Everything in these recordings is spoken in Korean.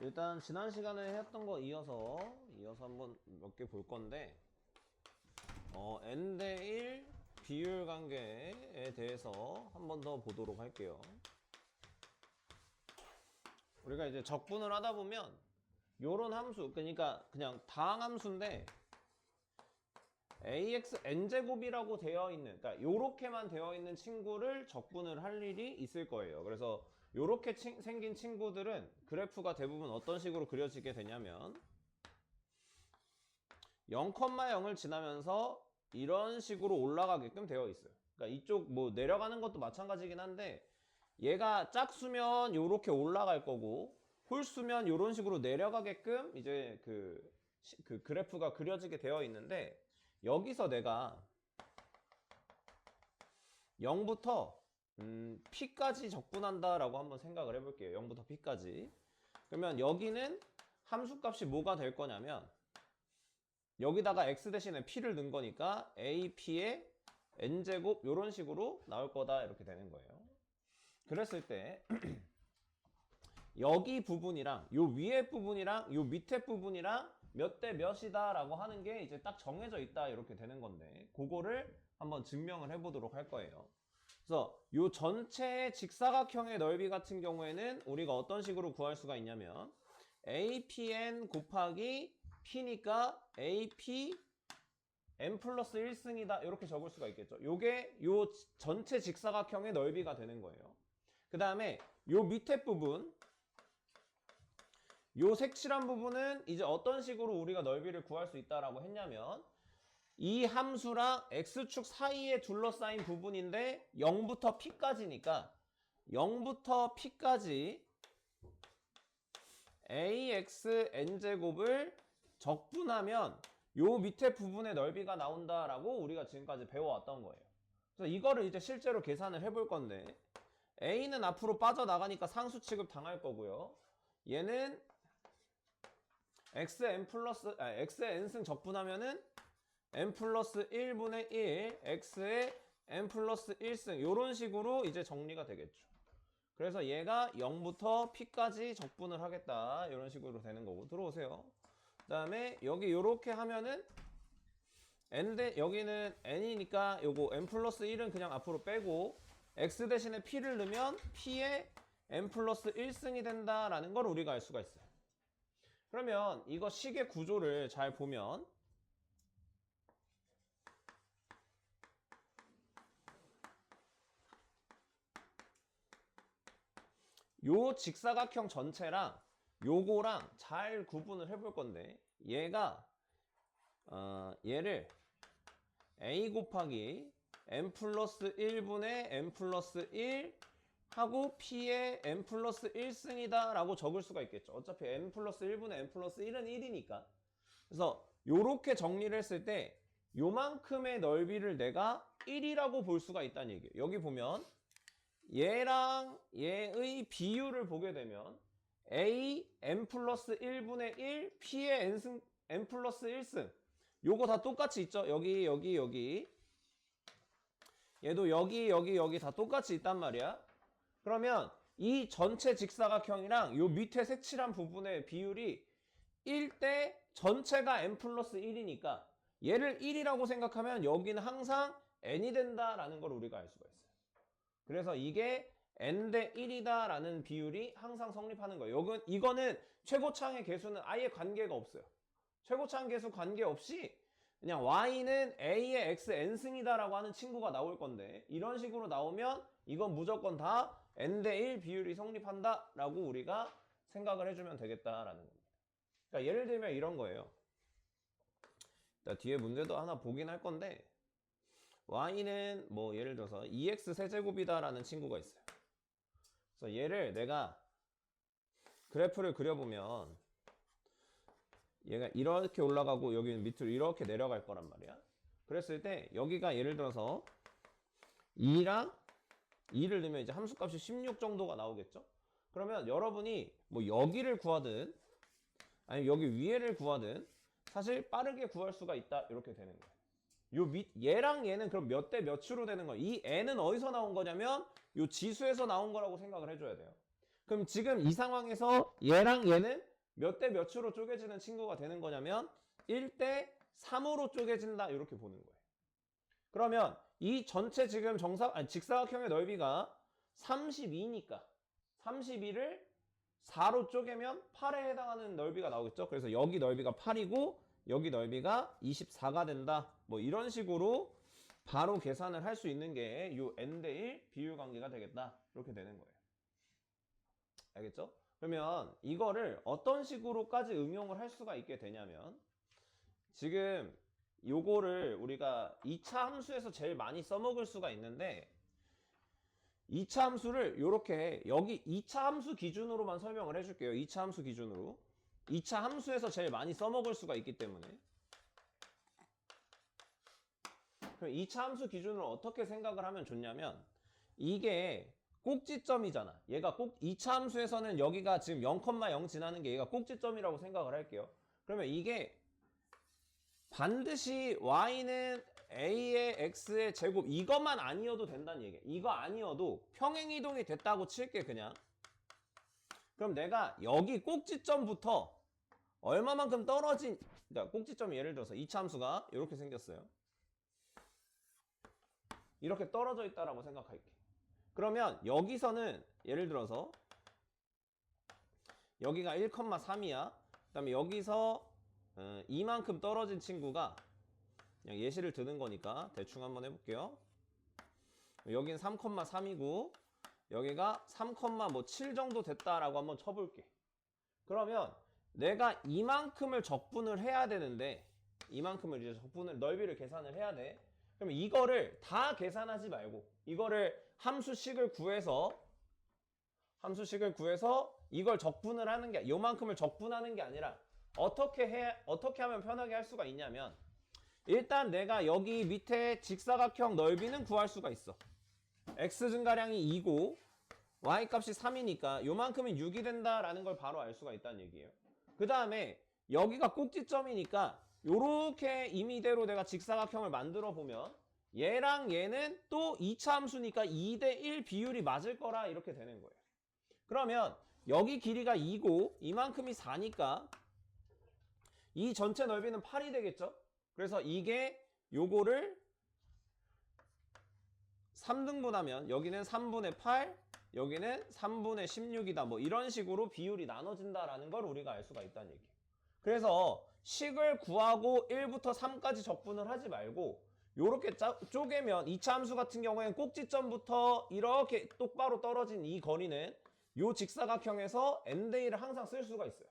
일단 지난 시간에 했던 거 이어서 한번 몇 개 볼 건데 n 대 1 비율 관계에 대해서 한 번 더 보도록 할게요. 우리가 이제 적분을 하다 보면 요런 함수, 그러니까 그냥 다항함수인데 ax n제곱이라고 되어 있는, 그러니까 요렇게만 되어 있는 친구를 적분을 할 일이 있을 거예요. 그래서 요렇게 생긴 친구들은 그래프가 대부분 어떤 식으로 그려지게 되냐면 0,0을 지나면서 이런 식으로 올라가게끔 되어 있어요. 그러니까 이쪽 뭐 내려가는 것도 마찬가지긴 한데 얘가 짝수면 요렇게 올라갈 거고 홀수면 요런 식으로 내려가게끔 이제 그 그래프가 그려지게 되어 있는데, 여기서 내가 0부터 p까지 적분한다라고 한번 생각을 해볼게요. 0부터 p까지. 그러면 여기는 함수값이 뭐가 될 거냐면 여기다가 x 대신에 p를 넣은 거니까 ap의 n제곱 이런 식으로 나올 거다, 이렇게 되는 거예요. 그랬을 때 여기 부분이랑 요 위에 부분이랑 요 밑에 부분이랑 몇 대 몇이다 라고 하는 게 이제 딱 정해져 있다, 이렇게 되는 건데 그거를 한번 증명을 해보도록 할 거예요. 그래서 요 전체 직사각형의 넓이 같은 경우에는 우리가 어떤 식으로 구할 수가 있냐면 apn 곱하기 p니까 ap n 플러스 1승이다, 이렇게 적을 수가 있겠죠. 요게 요 전체 직사각형의 넓이가 되는 거예요. 그 다음에 요 밑에 부분, 요 색칠한 부분은 이제 어떤 식으로 우리가 넓이를 구할 수 있다라고 했냐면 이 함수랑 x축 사이에 둘러싸인 부분인데 0부터 p까지니까 0부터 p까지 ax n제곱을 적분하면 요 밑에 부분의 넓이가 나온다라고 우리가 지금까지 배워왔던 거예요. 그래서 이거를 이제 실제로 계산을 해볼 건데 a는 앞으로 빠져나가니까 상수 취급 당할 거고요. 얘는 x의 n승 적분하면은 n 플러스 1분의 1 x의 n 플러스 1승 요런 식으로 이제 정리가 되겠죠. 그래서 얘가 0부터 p까지 적분을 하겠다, 이런 식으로 되는 거고. 들어오세요. 그 다음에 여기 요렇게 하면은 여기는 n이니까 요거 n 플러스 1은 그냥 앞으로 빼고 x 대신에 p를 넣으면 p의 n 플러스 1승이 된다라는 걸 우리가 알 수가 있어요. 그러면 이거 식의 구조를 잘 보면 요 직사각형 전체랑 요거랑 잘 구분을 해볼 건데 얘가 얘를 a 곱하기 n 플러스 1분의 n 플러스 1 하고 p의 n 플러스 1승이다 라고 적을 수가 있겠죠. 어차피 n 플러스 1분의 n 플러스 1은 1이니까. 그래서 요렇게 정리를 했을 때 요만큼의 넓이를 내가 1이라고 볼 수가 있다는 얘기예요. 여기 보면 얘랑 얘의 비율을 보게 되면 a n 플러스 1분의 1 p의 n 플러스 1승 요거 다 똑같이 있죠. 여기 얘도 여기 다 똑같이 있단 말이야. 그러면 이 전체 직사각형이랑 요 밑에 색칠한 부분의 비율이 1대 전체가 n 플러스 1이니까 얘를 1이라고 생각하면 여기는 항상 n이 된다라는 걸 우리가 알 수가 있어요. 그래서 이게 n 대 1이다 라는 비율이 항상 성립하는 거예요. 이거는 최고차항의 개수는 아예 관계가 없어요. 최고차항 개수 관계없이 그냥 y는 a의 x n승이다 라고 하는 친구가 나올 건데 이런 식으로 나오면 이건 무조건 다 n 대 1 비율이 성립한다 라고 우리가 생각을 해주면 되겠다라는 겁니다. 그러니까 예를 들면 이런 거예요. 뒤에 문제도 하나 보긴 할 건데 y는 뭐 예를 들어서 2x 세제곱이다 라는 친구가 있어요. 그래서 얘를 내가 그래프를 그려보면 얘가 이렇게 올라가고 여기는 밑으로 이렇게 내려갈 거란 말이야. 그랬을 때 여기가 예를 들어서 2랑 2를 넣으면 이제 함수값이 16 정도가 나오겠죠. 그러면 여러분이 뭐 여기를 구하든 아니면 여기 위에를 구하든 사실 빠르게 구할 수가 있다, 이렇게 되는 거예요. 얘랑 얘는 그럼 몇 대 몇으로 되는 거예요? 이 n은 어디서 나온 거냐면 요 지수에서 나온 거라고 생각을 해줘야 돼요. 그럼 지금 이 상황에서 얘랑 얘는 몇 대 몇으로 쪼개지는 친구가 되는 거냐면 1대 3으로 쪼개진다 이렇게 보는 거예요. 그러면 이 전체 지금 직사각형의 넓이가 32니까 32를 4로 쪼개면 8에 해당하는 넓이가 나오겠죠. 그래서 여기 넓이가 8이고 여기 넓이가 24가 된다. 뭐 이런 식으로 바로 계산을 할 수 있는 게 이 n 대1 비율 관계가 되겠다. 이렇게 되는 거예요. 알겠죠? 그러면 이거를 어떤 식으로까지 응용을 할 수가 있게 되냐면 지금 요거를 우리가 2차 함수에서 제일 많이 써먹을 수가 있는데 2차 함수를 요렇게 여기 2차 함수 기준으로만 설명을 해줄게요. 2차 함수 기준으로 2차 함수에서 제일 많이 써먹을 수가 있기 때문에 그럼 2차 함수 기준으로 어떻게 생각을 하면 좋냐면 이게 꼭지점이잖아. 얘가 꼭 2차 함수에서는 여기가 지금 0,0 지나는 게 얘가 꼭지점이라고 생각을 할게요. 그러면 이게 반드시 y는 a의 x의 제곱 이것만 아니어도 된다는 얘기야. 이거 아니어도 평행이동이 됐다고 칠게 그냥. 그럼 내가 여기 꼭지점부터 얼마만큼 떨어진 그러니까 꼭지점이 예를 들어서 2차 함수가 이렇게 생겼어요. 이렇게 떨어져 있다라고 생각할게. 그러면 여기서는 예를 들어서 여기가 1,3이야. 그 다음에 여기서 이만큼 떨어진 친구가 그냥 예시를 드는 거니까 대충 한번 해볼게요. 여기는 3,3이고 여기가 3,7 정도 됐다라고 한번 쳐볼게. 그러면 내가 이만큼을 적분을 해야 되는데 이만큼을 이제 적분을 넓이를 계산을 해야 돼. 그럼 이거를 다 계산하지 말고 이거를 함수식을 구해서 이걸 적분을 하는 게 요만큼을 적분하는 게 아니라 어떻게 하면 편하게 할 수가 있냐면 일단 내가 여기 밑에 직사각형 넓이는 구할 수가 있어. x 증가량이 2고 y 값이 3이니까 요만큼은 6이 된다라는 걸 바로 알 수가 있다는 얘기예요. 그 다음에 여기가 꼭지점이니까 요렇게 임의대로 내가 직사각형을 만들어 보면 얘랑 얘는 또 2차 함수니까 2대1 비율이 맞을 거라 이렇게 되는 거예요. 그러면 여기 길이가 2고 이만큼이 4니까 이 전체 넓이는 8이 되겠죠? 그래서 이게 요거를 3등분하면 여기는 3분의 8, 여기는 3분의 16이다. 뭐 이런 식으로 비율이 나눠진다라는 걸 우리가 알 수가 있다는 얘기예요. 그래서 식을 구하고 1부터 3까지 적분을 하지 말고 요렇게 쪼개면 2차 함수 같은 경우에는 꼭지점부터 이렇게 똑바로 떨어진 이 거리는 요 직사각형에서 n 대 1을 항상 쓸 수가 있어요.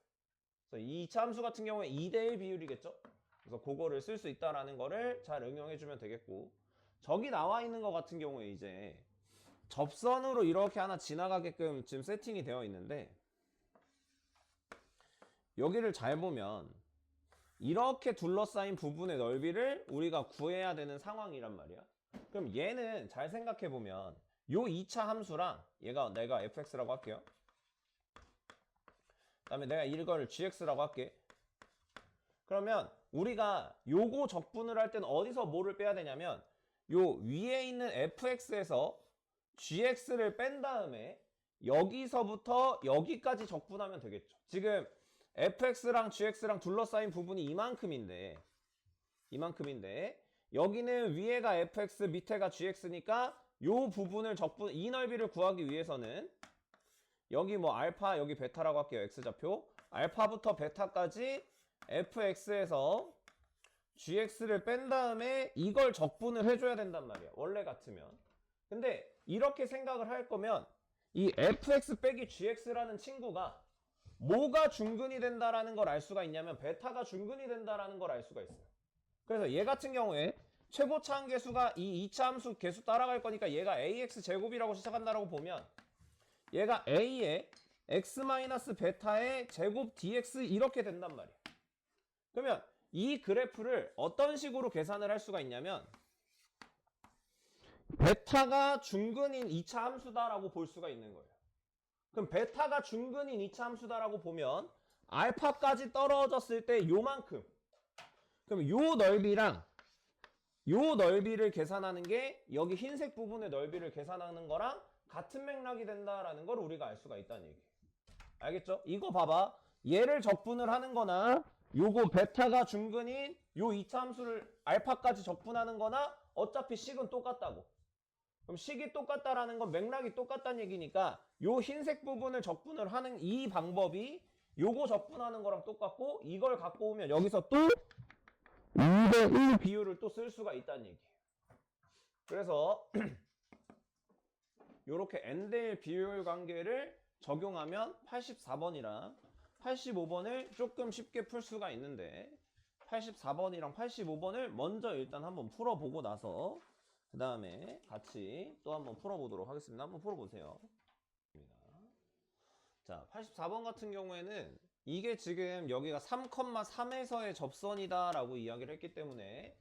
그래서 2차 함수 같은 경우에 2대1 비율이겠죠? 그래서 그거를 쓸 수 있다라는 거를 잘 응용해주면 되겠고 저기 나와 있는 것 같은 경우에 이제 접선으로 이렇게 하나 지나가게끔 지금 세팅이 되어 있는데 여기를 잘 보면 이렇게 둘러싸인 부분의 넓이를 우리가 구해야 되는 상황이란 말이야. 그럼 얘는 잘 생각해 보면 요 2차 함수랑 얘가 내가 fx라고 할게요. 그 다음에 내가 이거를 gx라고 할게. 그러면 우리가 요거 적분을 할 때는 어디서 뭐를 빼야 되냐면 요 위에 있는 fx에서 gx를 뺀 다음에 여기서부터 여기까지 적분하면 되겠죠. 지금 fx랑 gx랑 둘러싸인 부분이 이만큼인데 여기는 위에가 fx 밑에가 gx니까 요 부분을 이 넓이를 구하기 위해서는 여기 뭐 알파 여기 베타라고 할게요. x좌표 알파부터 베타까지 fx에서 gx를 뺀 다음에 이걸 적분을 해줘야 된단 말이야. 원래 같으면. 근데 이렇게 생각을 할 거면 이 fx 빼기 gx라는 친구가 뭐가 중근이 된다라는 걸 알 수가 있냐면 베타가 중근이 된다라는 걸 알 수가 있어요. 그래서 얘 같은 경우에 최고차 함계수가 이 2차 함수 계수 따라갈 거니까 얘가 ax 제곱이라고 시작한다라고 보면 얘가 a의 x-베타의 제곱 dx 이렇게 된단 말이야. 그러면 이 그래프를 어떤 식으로 계산을 할 수가 있냐면 베타가 중근인 2차 함수다라고 볼 수가 있는 거예요. 그럼 베타가 중근인 2차 함수다라고 보면 알파까지 떨어졌을 때 요만큼 그럼 요 넓이랑 요 넓이를 계산하는 게 여기 흰색 부분의 넓이를 계산하는 거랑 같은 맥락이 된다라는 걸 우리가 알 수가 있다는 얘기예요. 알겠죠? 이거 봐봐. 얘를 적분을 하는 거나 요거 베타가 중근인 요 이차 함수를 알파까지 적분하는 거나 어차피 식은 똑같다고. 그럼 식이 똑같다라는 건 맥락이 똑같다는 얘기니까 요 흰색 부분을 적분을 하는 이 방법이 요거 적분하는 거랑 똑같고 이걸 갖고 오면 여기서 또 2대1 비율을 또 쓸 수가 있다는 얘기예요. 그래서 요렇게 n대1 비율 관계를 적용하면 84번이랑 85번을 조금 쉽게 풀 수가 있는데 84번이랑 85번을 먼저 일단 한번 풀어보고 나서 그 다음에 같이 또 한번 풀어보도록 하겠습니다. 한번 풀어보세요. 자, 84번 같은 경우에는 이게 지금 여기가 3,3에서의 접선이다 라고 이야기를 했기 때문에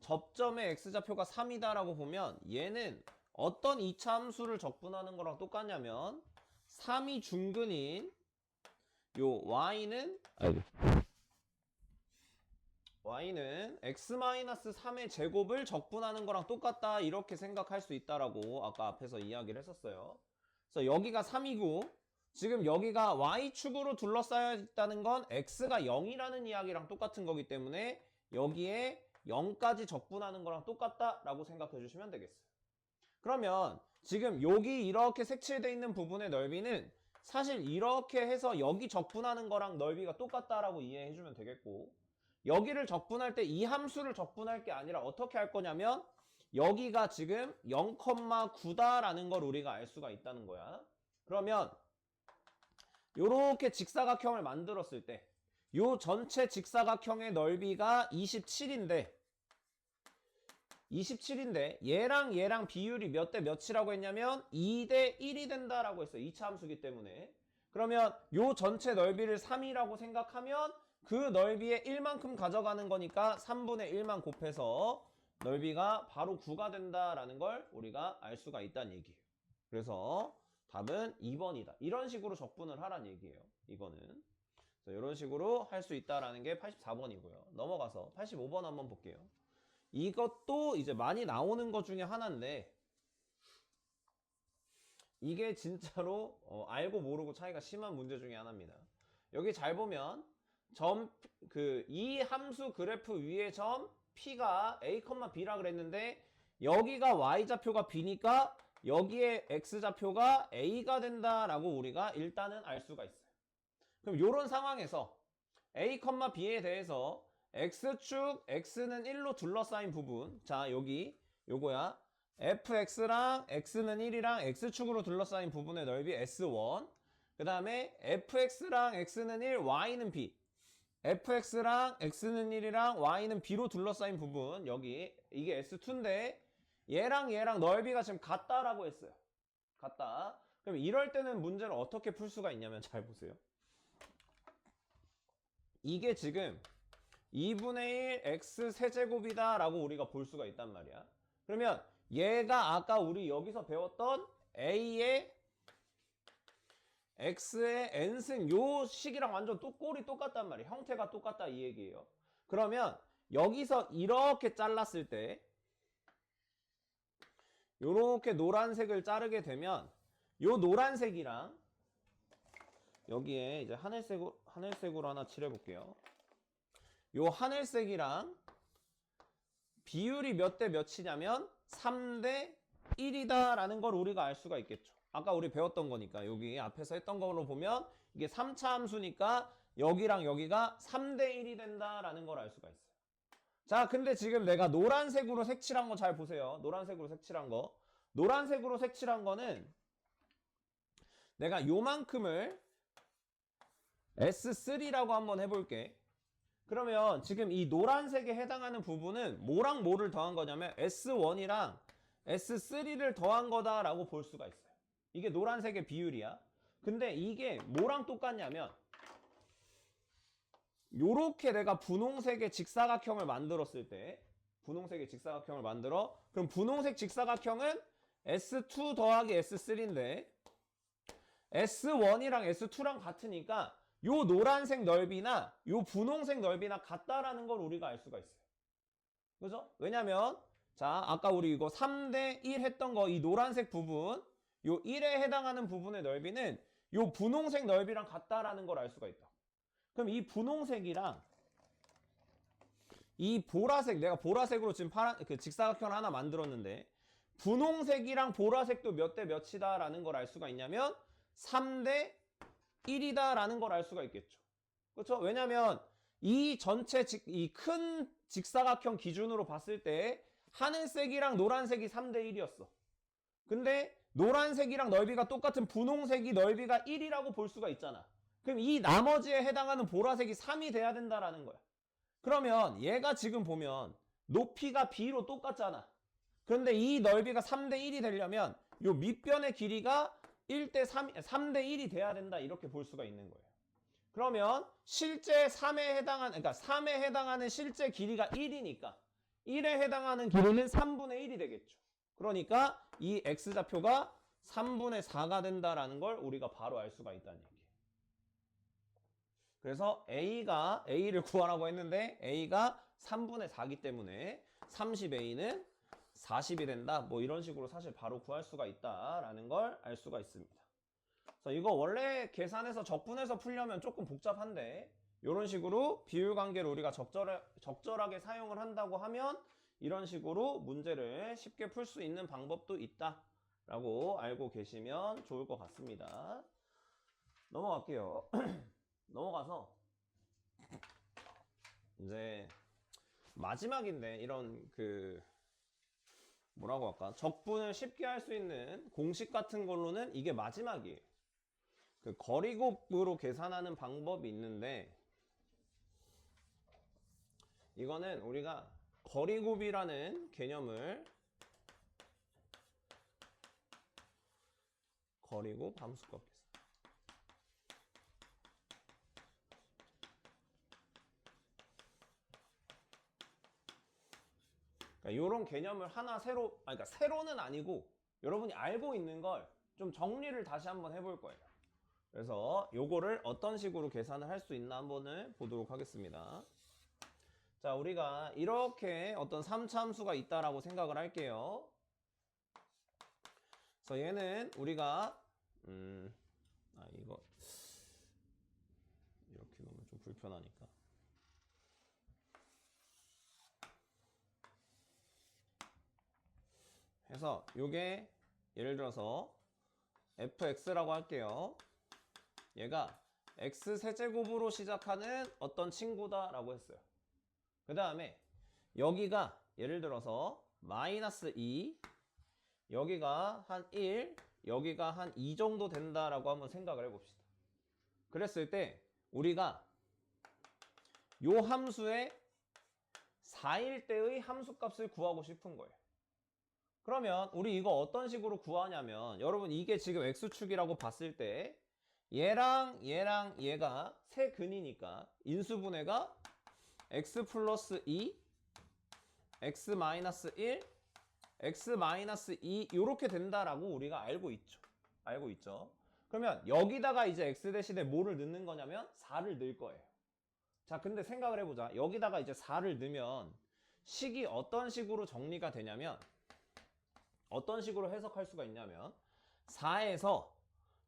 접점의 x좌표가 3이다 라고 보면 얘는 어떤 이차 함수를 적분하는 거랑 똑같냐면 3이 중근인 요 y는 x-3의 제곱을 적분하는 거랑 똑같다 이렇게 생각할 수 있다라고 아까 앞에서 이야기를 했었어요. 그래서 여기가 3이고 지금 여기가 y축으로 둘러싸여 있다는 건 x가 0이라는 이야기랑 똑같은 거기 때문에 여기에 0까지 적분하는 거랑 똑같다라고 생각해 주시면 되겠어요. 그러면 지금 여기 이렇게 색칠되어 있는 부분의 넓이는 사실 이렇게 해서 여기 적분하는 거랑 넓이가 똑같다라고 이해해 주면 되겠고 여기를 적분할 때 이 함수를 적분할 게 아니라 어떻게 할 거냐면 여기가 지금 0,9다라는 걸 우리가 알 수가 있다는 거야. 그러면 요렇게 직사각형을 만들었을 때 요 전체 직사각형의 넓이가 27인데 얘랑 얘랑 비율이 몇 대 몇이라고 했냐면 2대 1이 된다라고 했어요. 2차 함수기 때문에. 그러면 요 전체 넓이를 3이라고 생각하면 그 넓이에 1만큼 가져가는 거니까 3분의 1만 곱해서 넓이가 바로 9가 된다라는 걸 우리가 알 수가 있다는 얘기예요. 그래서 답은 2번이다. 이런 식으로 적분을 하라는 얘기예요. 이거는. 그래서 이런 식으로 할 수 있다라는 게 84번이고요. 넘어가서 85번 한번 볼게요. 이것도 이제 많이 나오는 것 중에 하나인데 이게 진짜로 알고 모르고 차이가 심한 문제 중에 하나입니다. 여기 잘 보면 이 함수 그래프 위의 점 P가 A, B라 그랬는데 여기가 Y좌표가 B니까 여기에 X좌표가 A가 된다라고 우리가 일단은 알 수가 있어요. 그럼 이런 상황에서 A, B에 대해서 X축, X는 1로 둘러싸인 부분 자 여기 요거야 fx랑 x는 1이랑 x축으로 둘러싸인 부분의 넓이 s1 그 다음에 fx랑 x는 1, y는 b fx랑 x는 1이랑 y는 b로 둘러싸인 부분 여기 이게 s2인데 얘랑 넓이가 지금 같다라고 했어요. 같다. 그럼 이럴 때는 문제를 어떻게 풀 수가 있냐면 잘 보세요. 이게 지금 2분의 1 x 세제곱이다 라고 우리가 볼 수가 있단 말이야. 그러면 얘가 아까 우리 여기서 배웠던 a의 x의 n승 요 식이랑 완전 꼴이 똑같단 말이에요. 형태가 똑같다 이 얘기예요. 그러면 여기서 이렇게 잘랐을 때 요렇게 노란색을 자르게 되면 요 노란색이랑 여기에 이제 하늘색으로 하나 칠해볼게요. 요 하늘색이랑 비율이 몇 대 몇이냐면 3대 1이다 라는 걸 우리가 알 수가 있겠죠. 아까 우리 배웠던 거니까 여기 앞에서 했던 걸로 보면 이게 3차 함수니까 여기랑 여기가 3대 1이 된다라는 걸 알 수가 있어요. 자 근데 지금 내가 노란색으로 색칠한 거 잘 보세요. 노란색으로 색칠한 거는 내가 요만큼을 S3라고 한번 해볼게. 그러면 지금 이 노란색에 해당하는 부분은 뭐랑 뭐를 더한 거냐면 S1이랑 S3를 더한 거다라고 볼 수가 있어요. 이게 노란색의 비율이야. 근데 이게 뭐랑 똑같냐면 요렇게 내가 분홍색의 직사각형을 만들었을 때 그럼 분홍색 직사각형은 S2 더하기 S3인데 S1이랑 S2랑 같으니까 요 노란색 넓이나 요 분홍색 넓이나 같다라는 걸 우리가 알 수가 있어요. 그죠? 왜냐면 자 아까 우리 이거 3대 1 했던 거 이 노란색 부분 요 1에 해당하는 부분의 넓이는 요 분홍색 넓이랑 같다라는 걸 알 수가 있다. 그럼 이 분홍색이랑 이 보라색, 내가 보라색으로 지금 파란 그 직사각형을 하나 만들었는데 분홍색이랑 보라색도 몇 대 몇이다라는 걸 알 수가 있냐면 3대 1이다라는 걸 알 수가 있겠죠. 그렇죠? 왜냐면 이 전체 이 큰 직사각형 기준으로 봤을 때 하늘색이랑 노란색이 3대 1이었어. 근데 노란색이랑 넓이가 똑같은 분홍색이 넓이가 1이라고 볼 수가 있잖아. 그럼 이 나머지에 해당하는 보라색이 3이 돼야 된다라는 거야. 그러면 얘가 지금 보면 높이가 B로 똑같잖아. 그런데 이 넓이가 3대 1이 되려면 이 밑변의 길이가 3대 1이 돼야 된다. 이렇게 볼 수가 있는 거예요. 그러면 실제 3에 해당하는 실제 길이가 1이니까 1에 해당하는 길이는 3분의 1이 되겠죠. 그러니까 이 x좌표가 3분의 4가 된다라는 걸 우리가 바로 알 수가 있다는 얘기예요. 그래서 A를 구하라고 했는데 A가 3분의 4기 때문에 30A는 40이 된다. 뭐 이런 식으로 사실 바로 구할 수가 있다라는 걸 알 수가 있습니다. 그래서 이거 원래 계산해서 적분해서 풀려면 조금 복잡한데 이런 식으로 비율 관계를 우리가 적절하게 사용을 한다고 하면 이런 식으로 문제를 쉽게 풀 수 있는 방법도 있다라고 알고 계시면 좋을 것 같습니다. 넘어갈게요. 넘어가서 이제 마지막인데 이런 뭐라고 할까? 적분을 쉽게 할 수 있는 공식 같은 걸로는 이게 마지막이에요. 거리곱으로 계산하는 방법이 있는데 이거는 우리가 거리곱이라는 개념을 거리곱 함수값 계산. 그러니까 이런 개념을 하나 그러니까 새로는 아니고 여러분이 알고 있는 걸 좀 정리를 다시 한번 해볼 거예요. 그래서 요거를 어떤 식으로 계산을 할 수 있나 한번 보도록 하겠습니다. 자, 우리가 이렇게 어떤 3차 함수가 있다라고 생각을 할게요. 그래서 얘는 우리가 이거 이렇게 놓으면 좀 불편하니까. 해서 요게 예를 들어서 fx라고 할게요. 얘가 x세제곱으로 시작하는 어떤 친구다라고 했어요. 그 다음에 여기가 예를 들어서 마이너스 2, 여기가 한 1, 여기가 한 2 정도 된다라고 한번 생각을 해봅시다. 그랬을 때 우리가 요 함수의 4일 때의 함수값을 구하고 싶은 거예요. 그러면 우리 이거 어떤 식으로 구하냐면 여러분 이게 지금 x축이라고 봤을 때 얘랑 얘가 세 근이니까 인수분해가 x 플러스 2, x 마이너스 1, x 마이너스 2 이렇게 된다라고 우리가 알고 있죠. 그러면 여기다가 이제 x 대신에 뭐를 넣는 거냐면 4를 넣을 거예요. 자, 근데 생각을 해보자. 여기다가 이제 4를 넣으면 식이 어떤 식으로 정리가 되냐면 어떤 식으로 해석할 수가 있냐면 4에서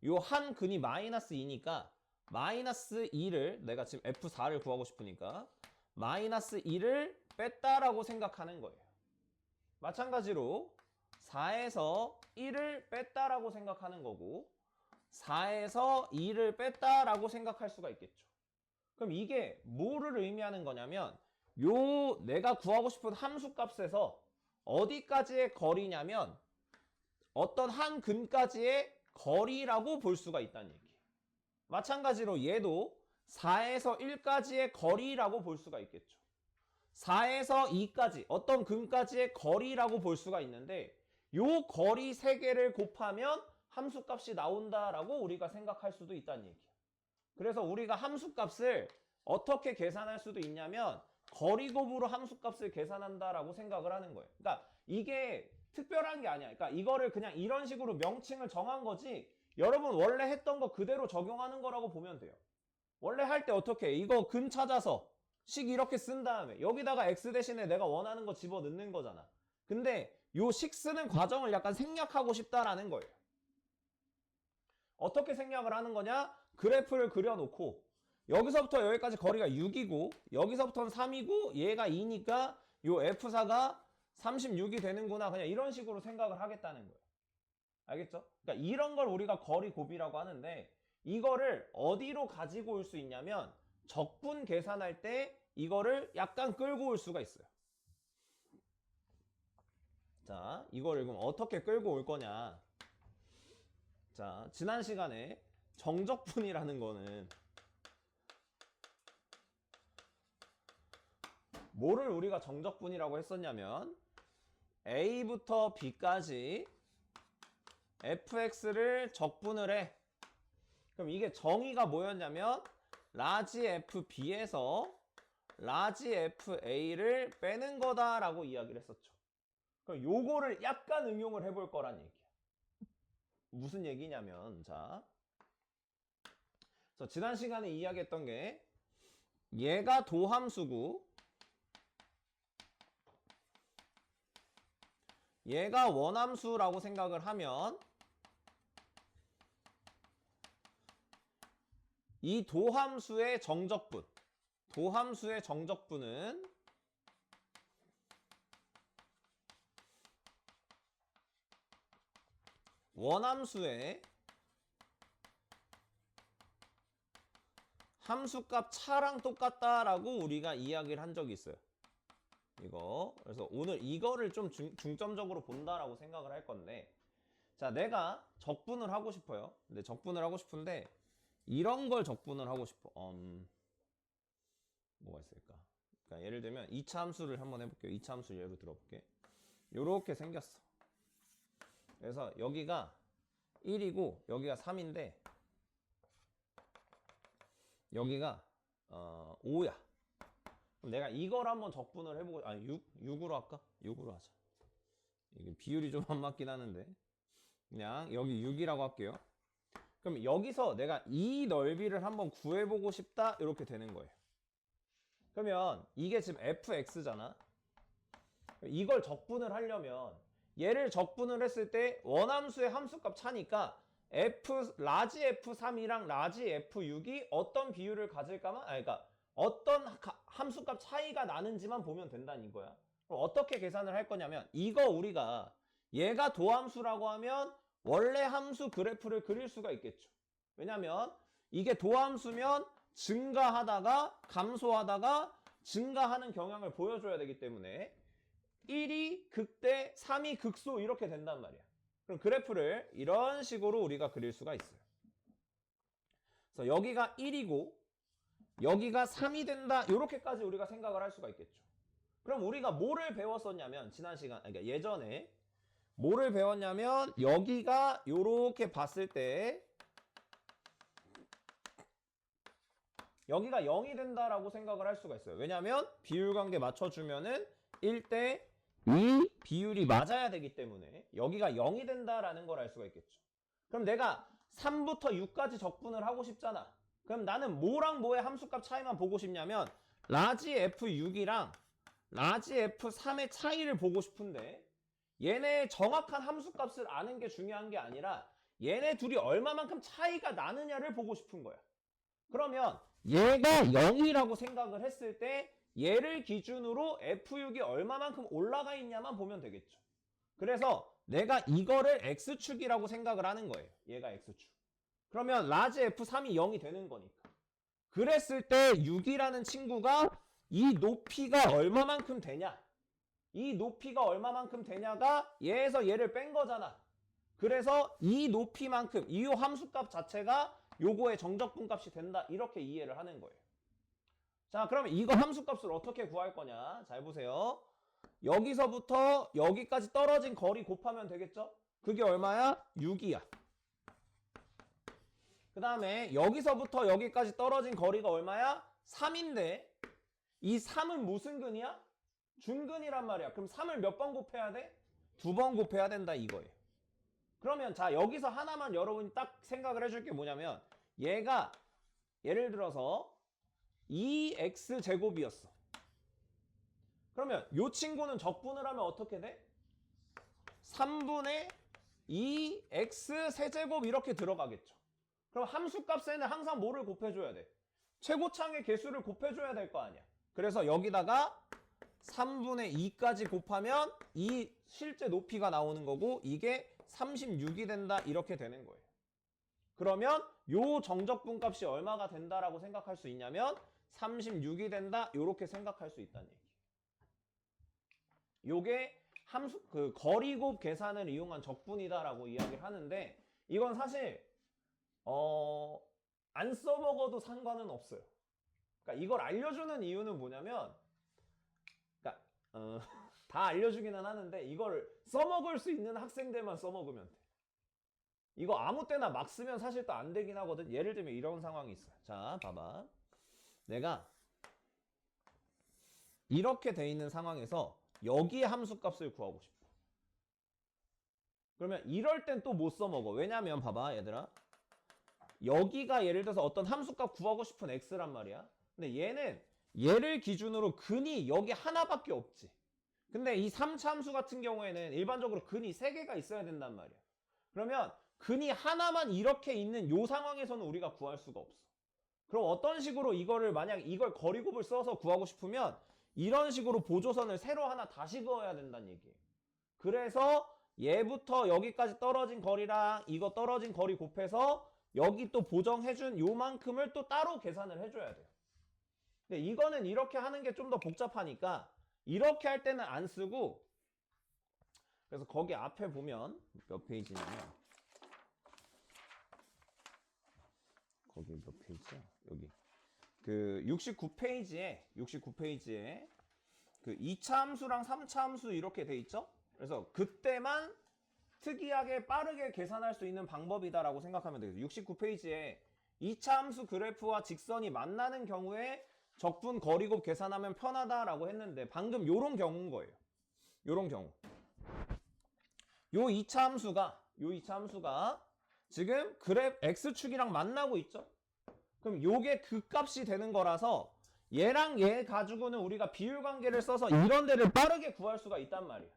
요 한 근이 마이너스 2니까 마이너스 2를 내가 지금 F4를 구하고 싶으니까 마이너스 2를 뺐다라고 생각하는 거예요. 마찬가지로 4에서 1을 뺐다라고 생각하는 거고 4에서 2를 뺐다라고 생각할 수가 있겠죠. 그럼 이게 뭐를 의미하는 거냐면 요 내가 구하고 싶은 함수값에서 어디까지의 거리냐면 어떤 한 근까지의 거리라고 볼 수가 있다는 얘기예요. 마찬가지로 얘도 4에서 1까지의 거리라고 볼 수가 있겠죠. 4에서 2까지 어떤 근까지의 거리라고 볼 수가 있는데 요 거리 3개를 곱하면 함수값이 나온다라고 우리가 생각할 수도 있다는 얘기예요. 그래서 우리가 함수값을 어떻게 계산할 수도 있냐면 거리곱으로 함수값을 계산한다라고 생각을 하는 거예요. 그러니까 이게 특별한 게 아니야. 그러니까 이거를 그냥 이런 식으로 명칭을 정한 거지 여러분 원래 했던 거 그대로 적용하는 거라고 보면 돼요. 원래 할 때 어떻게 해? 이거 근 찾아서 식 이렇게 쓴 다음에 여기다가 x 대신에 내가 원하는 거 집어넣는 거잖아. 근데 요 식 쓰는 과정을 약간 생략하고 싶다라는 거예요. 어떻게 생략을 하는 거냐? 그래프를 그려놓고 여기서부터 여기까지 거리가 6이고 여기서부터는 3이고 얘가 2니까 요 F4가 36이 되는구나. 그냥 이런 식으로 생각을 하겠다는 거예요. 알겠죠? 그러니까 이런 걸 우리가 거리 곱이라고 하는데 이거를 어디로 가지고 올 수 있냐면 적분 계산할 때 이거를 약간 끌고 올 수가 있어요. 자, 이거를 그럼 어떻게 끌고 올 거냐? 자, 지난 시간에 정적분이라는 거는 뭐를 우리가 정적분이라고 했었냐면 A부터 B까지 fx를 적분을 해. 그럼 이게 정의가 뭐였냐면 라지 fb에서 라지 fa를 빼는 거다라고 이야기를 했었죠. 그럼 요거를 약간 응용을 해볼 거란 얘기야. 무슨 얘기냐면 자, 그래서 지난 시간에 이야기했던 게 얘가 도함수고 얘가 원함수라고 생각을 하면 이 도함수의 정적분은 원함수의 함수값 차랑 똑같다라고 우리가 이야기를 한 적이 있어요. 이거 그래서 오늘 이거를 좀 중점적으로 본다라고 생각을 할 건데 자, 내가 적분을 하고 싶어요. 근데 적분을 하고 싶은데 이런 걸 적분을 하고 싶어. 뭐가 있을까? 그러니까 예를 들면 2차 함수를 한번 해볼게요. 2차 함수 예로 들어볼게. 요렇게 생겼어. 그래서 여기가 1이고 여기가 3인데 여기가 5야. 그럼 내가 이걸 한번 적분을 해보고 6으로 할까? 6으로 하자. 이게 비율이 좀 안 맞긴 하는데 그냥 여기 6이라고 할게요. 그럼 여기서 내가 이 넓이를 한번 구해보고 싶다 이렇게 되는 거예요. 그러면 이게 지금 fx잖아. 이걸 적분을 하려면 얘를 적분을 했을 때 원함수의 함수값 차니까 라지 f3이랑 라지 f6이 어떤 비율을 가질까만 그러니까 어떤 함수값 차이가 나는지만 보면 된다는 거야. 그럼 어떻게 계산을 할 거냐면 이거 우리가 얘가 도함수라고 하면 원래 함수 그래프를 그릴 수가 있겠죠. 왜냐면 이게 도함수면 증가하다가 감소하다가 증가하는 경향을 보여줘야 되기 때문에 1이 극대, 3이 극소 이렇게 된단 말이야. 그럼 그래프를 이런 식으로 우리가 그릴 수가 있어요. 그래서 여기가 1이고 여기가 3이 된다 이렇게까지 우리가 생각을 할 수가 있겠죠. 그럼 우리가 뭐를 배웠었냐면 지난 시간 그러니까 예전에 뭐를 배웠냐면 여기가 이렇게 봤을 때 여기가 0이 된다라고 생각을 할 수가 있어요. 왜냐하면 비율관계 맞춰주면은 1대 2 비율이 맞아야 되기 때문에 여기가 0이 된다라는 걸 알 수가 있겠죠. 그럼 내가 3부터 6까지 적분을 하고 싶잖아. 그럼 나는 뭐랑 뭐의 함수값 차이만 보고 싶냐면 라지 f6이랑 라지 f3의 차이를 보고 싶은데 얘네 정확한 함수값을 아는 게 중요한 게 아니라 얘네 둘이 얼마만큼 차이가 나느냐를 보고 싶은 거야. 그러면 얘가 0이라고 생각을 했을 때 얘를 기준으로 f6이 얼마만큼 올라가 있냐만 보면 되겠죠. 그래서 내가 이거를 x축이라고 생각을 하는 거예요. 얘가 x축. 그러면 라지 f3이 0이 되는 거니까. 그랬을 때 6이라는 친구가 이 높이가 얼마만큼 되냐? 이 높이가 얼마만큼 되냐가 얘에서 얘를 뺀 거잖아. 그래서 이 높이만큼 이 함수값 자체가 요거의 정적분 값이 된다. 이렇게 이해를 하는 거예요. 자, 그러면 이거 함수값을 어떻게 구할 거냐? 잘 보세요. 여기서부터 여기까지 떨어진 거리 곱하면 되겠죠? 그게 얼마야? 6이야. 그 다음에 여기서부터 여기까지 떨어진 거리가 얼마야? 3인데 이 3은 무슨 근이야? 중근이란 말이야. 그럼 3을 몇 번 곱해야 돼? 2번 곱해야 된다 이거예요. 그러면 자 여기서 하나만 여러분이 딱 생각을 해줄 게 뭐냐면 얘가 예를 들어서 2x제곱이었어. 그러면 이 친구는 적분을 하면 어떻게 돼? 3분의 2x 세제곱 이렇게 들어가겠죠. 그럼 함수값에는 항상 뭐를 곱해줘야 돼? 최고창의 개수를 곱해줘야 될 거 아니야. 그래서 여기다가 3분의 2까지 곱하면 이 실제 높이가 나오는 거고 이게 36이 된다 이렇게 되는 거예요. 그러면 요 정적분 값이 얼마가 된다라고 생각할 수 있냐면 36이 된다 이렇게 생각할 수 있다는 얘기. 요게 함수 그 거리곱 계산을 이용한 적분이다라고 이야기를 하는데 이건 사실 안 써먹어도 상관은 없어요. 그러니까 이걸 알려주는 이유는 뭐냐면 그러니까 다 알려주기는 하는데 이걸 써먹을 수 있는 학생들만 써먹으면 돼. 이거 아무 때나 막 쓰면 사실 또 안 되긴 하거든. 예를 들면 이런 상황이 있어요. 자, 봐봐. 내가 이렇게 돼 있는 상황에서 여기에 함수값을 구하고 싶어. 그러면 이럴 땐 또 못 써먹어. 왜냐면 봐봐 얘들아. 여기가 예를 들어서 어떤 함수값 구하고 싶은 x란 말이야. 근데 얘는 얘를 기준으로 근이 여기 하나밖에 없지. 근데 이 3차 함수 같은 경우에는 일반적으로 근이 3개가 있어야 된단 말이야. 그러면 근이 하나만 이렇게 있는 요 상황에서는 우리가 구할 수가 없어. 그럼 어떤 식으로 이거를 만약 이걸 거리곱을 써서 구하고 싶으면 이런 식으로 보조선을 새로 하나 다시 그어야 된다는 얘기예요. 그래서 얘부터 여기까지 떨어진 거리랑 이거 떨어진 거리 곱해서 여기 또 보정해준 요만큼을 또 따로 계산을 해줘야 돼요. 근데 이거는 이렇게 하는 게 좀 더 복잡하니까 이렇게 할 때는 안 쓰고 그래서 거기 앞에 보면 몇 페이지냐면 거기 몇 페이지야? 여기 그 69페이지에 그 2차 함수랑 3차 함수 이렇게 돼 있죠? 그래서 그때만 특이하게 빠르게 계산할 수 있는 방법이다라고 생각하면 되겠어요. 69페이지에 2차 함수 그래프와 직선이 만나는 경우에 적분 거리곱 계산하면 편하다라고 했는데 방금 요런 경우인 거예요. 요런 경우. 요 2차 함수가 지금 그래프 x축이랑 만나고 있죠? 그럼 요게 그 값이 되는 거라서 얘랑 얘 가지고는 우리가 비율 관계를 써서 이런 데를 빠르게 구할 수가 있단 말이야.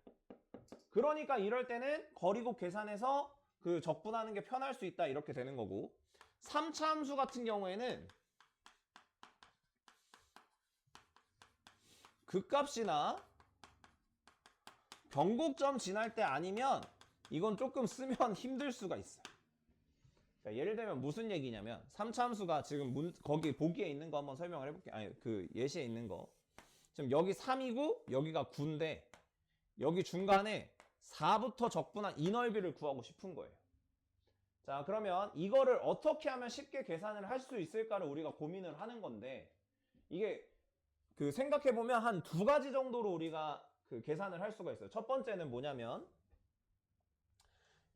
그러니까 이럴 때는 거리곱 계산해서 그 적분하는 게 편할 수 있다 이렇게 되는 거고 3차 함수 같은 경우에는 그 값이나 변곡점 지날 때 아니면 이건 조금 쓰면 힘들 수가 있어요. 그러니까 예를 들면 무슨 얘기냐면 3차 함수가 지금 거기 보기에 있는 거 한번 설명을 해볼게요. 아니 그 예시에 있는 거 지금 여기 3이고 여기가 9인데 여기 중간에 4부터 적분한 이 넓이를 구하고 싶은 거예요. 자 그러면 이거를 어떻게 하면 쉽게 계산을 할 수 있을까를 우리가 고민을 하는 건데 이게 그 생각해보면 한 2가지 정도로 우리가 그 계산을 할 수가 있어요. 첫 번째는 뭐냐면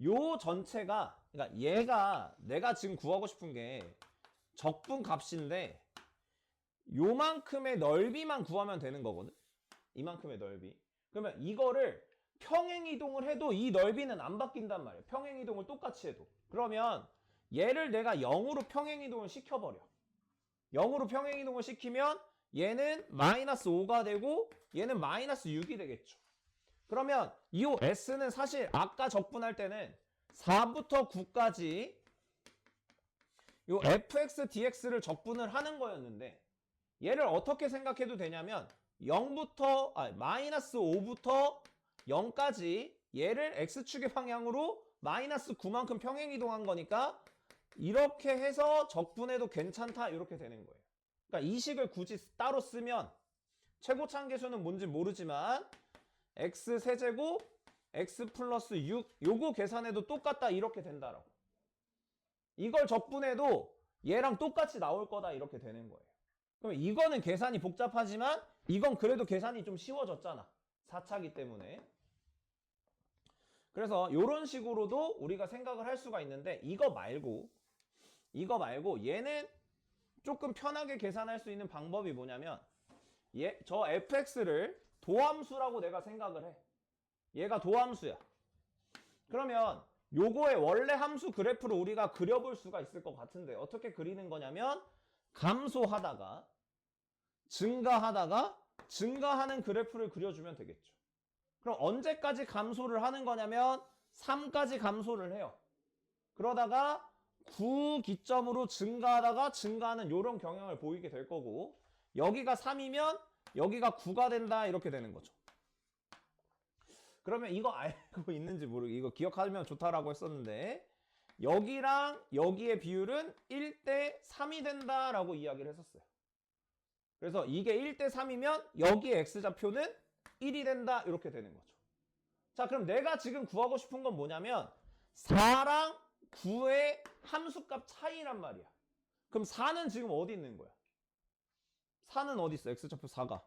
요 전체가 그러니까 얘가 내가 지금 구하고 싶은 게 적분 값인데 요만큼의 넓이만 구하면 되는 거거든. 이만큼의 넓이. 그러면 이거를 평행이동을 해도 이 넓이는 안 바뀐단 말이에요. 평행이동을 똑같이 해도. 그러면 얘를 내가 0으로 평행이동을 시켜버려. 0으로 평행이동을 시키면 얘는 마이너스 5가 되고 얘는 마이너스 6이 되겠죠. 그러면 이 S는 사실 아까 적분할 때는 4부터 9까지 요 fx dx를 적분을 하는 거였는데 얘를 어떻게 생각해도 되냐면 마이너스 5부터 0까지 얘를 x축의 방향으로 마이너스 9만큼 평행이동한 거니까 이렇게 해서 적분해도 괜찮다 이렇게 되는 거예요. 그러니까 이 식을 굳이 따로 쓰면 최고차함계수는 뭔지 모르지만 x 세제곱 x 플러스 6 요거 계산해도 똑같다 이렇게 된다라고. 이걸 적분해도 얘랑 똑같이 나올 거다 이렇게 되는 거예요. 그럼 이거는 계산이 복잡하지만 이건 그래도 계산이 좀 쉬워졌잖아. 4차기 때문에. 그래서 이런 식으로도 우리가 생각을 할 수가 있는데 이거 말고 얘는 조금 편하게 계산할 수 있는 방법이 뭐냐면 저 fx를 도함수라고 내가 생각을 해. 얘가 도함수야. 그러면 요거의 원래 함수 그래프를 우리가 그려볼 수가 있을 것 같은데 어떻게 그리는 거냐면 감소하다가 증가하는 그래프를 그려주면 되겠죠. 그럼 언제까지 감소를 하는 거냐면 3까지 감소를 해요. 그러다가 9 기점으로 증가하다가 증가하는 이런 경향을 보이게 될 거고, 여기가 3이면 여기가 9가 된다 이렇게 되는 거죠. 그러면 이거 알고 있는지 모르겠고, 이거 기억하면 좋다라고 했었는데, 여기랑 여기의 비율은 1대 3이 된다라고 이야기를 했었어요. 그래서 이게 1대 3이면 여기의 x좌표는 1이 된다 이렇게 되는 거죠. 자, 그럼 내가 지금 구하고 싶은 건 뭐냐면 4랑 9의 함수값 차이란 말이야. 그럼 4는 지금 어디 있는 거야? 4는 어디 있어? x좌표 4가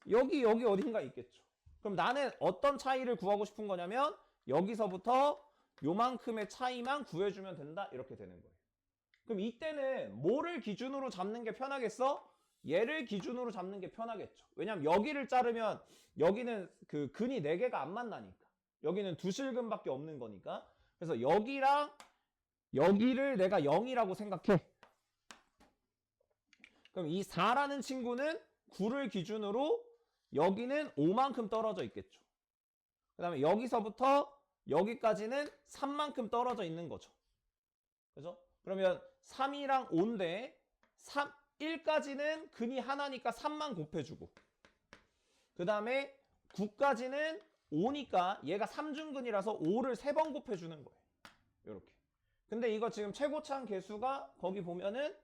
여기 어딘가 있겠죠. 그럼 나는 어떤 차이를 구하고 싶은 거냐면 여기서부터 요만큼의 차이만 구해주면 된다 이렇게 되는 거예요. 그럼 이때는 뭐를 기준으로 잡는 게 편하겠어? 얘를 기준으로 잡는 게 편하겠죠. 왜냐면 여기를 자르면 여기는 그 근이 4개가 안 만나니까. 여기는 두 실근밖에 없는 거니까. 그래서 여기랑 여기를 내가 0이라고 생각해. 그럼 이 4라는 친구는 9를 기준으로 여기는 5만큼 떨어져 있겠죠. 그 다음에 여기서부터 여기까지는 3만큼 떨어져 있는 거죠. 그죠? 그러면 3이랑 5인데 1까지는 근이 하나니까 3만 곱해주고, 그 다음에 9까지는 5니까 얘가 3중근이라서 5를 3번 곱해주는 거예요. 이렇게. 근데 이거 지금 최고차항 계수가 거기 보면은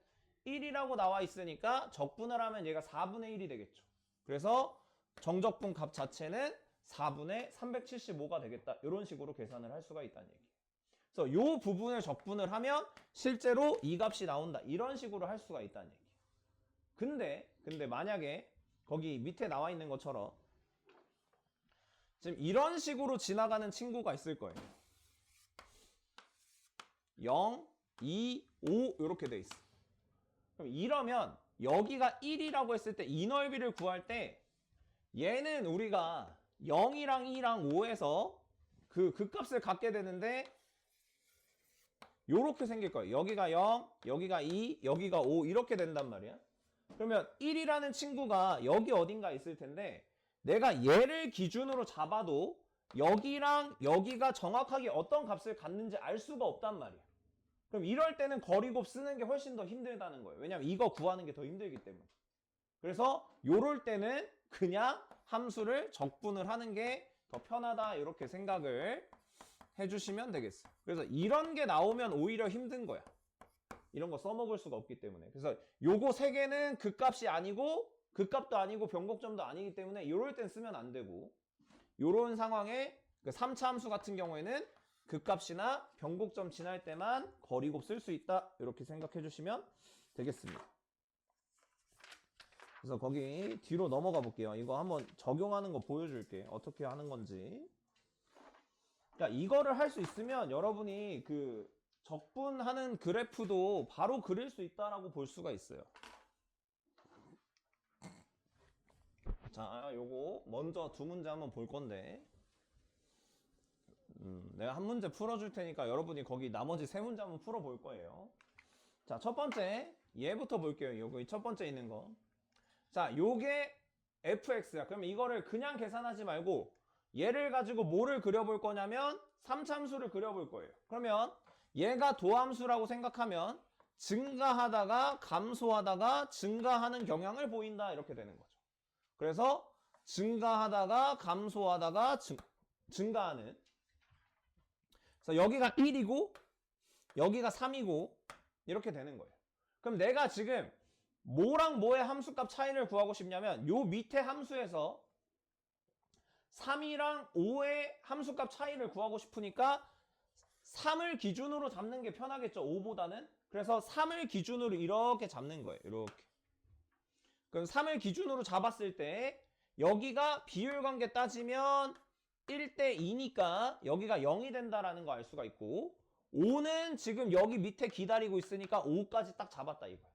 1이라고 나와 있으니까 적분을 하면 얘가 4분의 1이 되겠죠. 그래서 정적분 값 자체는 4분의 375가 되겠다. 이런 식으로 계산을 할 수가 있다는 얘기예요. 그래서 이 부분을 적분을 하면 실제로 이 값이 나온다. 이런 식으로 할 수가 있다는 얘기예요. 근데 만약에 거기 밑에 나와 있는 것처럼 지금 이런 식으로 지나가는 친구가 있을 거예요. 0, 2, 5 이렇게 돼 있어. 그럼 이러면 여기가 1이라고 했을 때 이 넓이를 구할 때 얘는 우리가 0이랑 2랑 5에서 그 값을 갖게 되는데 요렇게 생길 거예요. 여기가 0, 여기가 2, 여기가 5 이렇게 된단 말이야. 그러면 1이라는 친구가 여기 어딘가 있을 텐데 내가 얘를 기준으로 잡아도 여기랑 여기가 정확하게 어떤 값을 갖는지 알 수가 없단 말이야. 그럼 이럴 때는 거리곱 쓰는 게 훨씬 더 힘들다는 거예요. 왜냐면 이거 구하는 게 더 힘들기 때문에. 그래서 요럴 때는 그냥 함수를 적분을 하는 게 더 편하다 이렇게 생각을 해주시면 되겠어요. 그래서 이런 게 나오면 오히려 힘든 거야. 이런 거 써먹을 수가 없기 때문에. 그래서 요거 세 개는 그 값이 아니고 그 값도 아니고 변곡점도 아니기 때문에 요럴 땐 쓰면 안 되고, 요런 상황에 그 3차 함수 같은 경우에는 그 값이나 변곡점 지날 때만 거리곱 쓸 수 있다 이렇게 생각해 주시면 되겠습니다. 그래서 거기 뒤로 넘어가 볼게요. 이거 한번 적용하는 거 보여줄게. 어떻게 하는 건지. 자, 이거를 할 수 있으면 여러분이 그 적분하는 그래프도 바로 그릴 수 있다라고 볼 수가 있어요. 자, 요거 먼저 두 문제 한번 볼 건데, 내가 한 문제 풀어줄 테니까 여러분이 거기 나머지 세 문제 한번 풀어볼 거예요. 자, 첫 번째 얘부터 볼게요. 요거 첫 번째 있는 거. 자, 요게 fx야. 그럼 이거를 그냥 계산하지 말고 얘를 가지고 뭐를 그려볼 거냐면 3참수를 그려볼 거예요. 그러면 얘가 도함수라고 생각하면 증가하다가 감소하다가 증가하는 경향을 보인다 이렇게 되는 거죠. 그래서 증가하다가 감소하다가 증가하는. 그래서 여기가 1이고 여기가 3이고 이렇게 되는 거예요. 그럼 내가 지금 뭐랑 뭐의 함수값 차이를 구하고 싶냐면 요 밑에 함수에서 3이랑 5의 함수값 차이를 구하고 싶으니까 3을 기준으로 잡는 게 편하겠죠. 5보다는. 그래서 3을 기준으로 이렇게 잡는 거예요. 이렇게. 그럼 3을 기준으로 잡았을 때 여기가 비율관계 따지면 1대 2니까 여기가 0이 된다라는 거 알 수가 있고, 5는 지금 여기 밑에 기다리고 있으니까 5까지 딱 잡았다 이거야.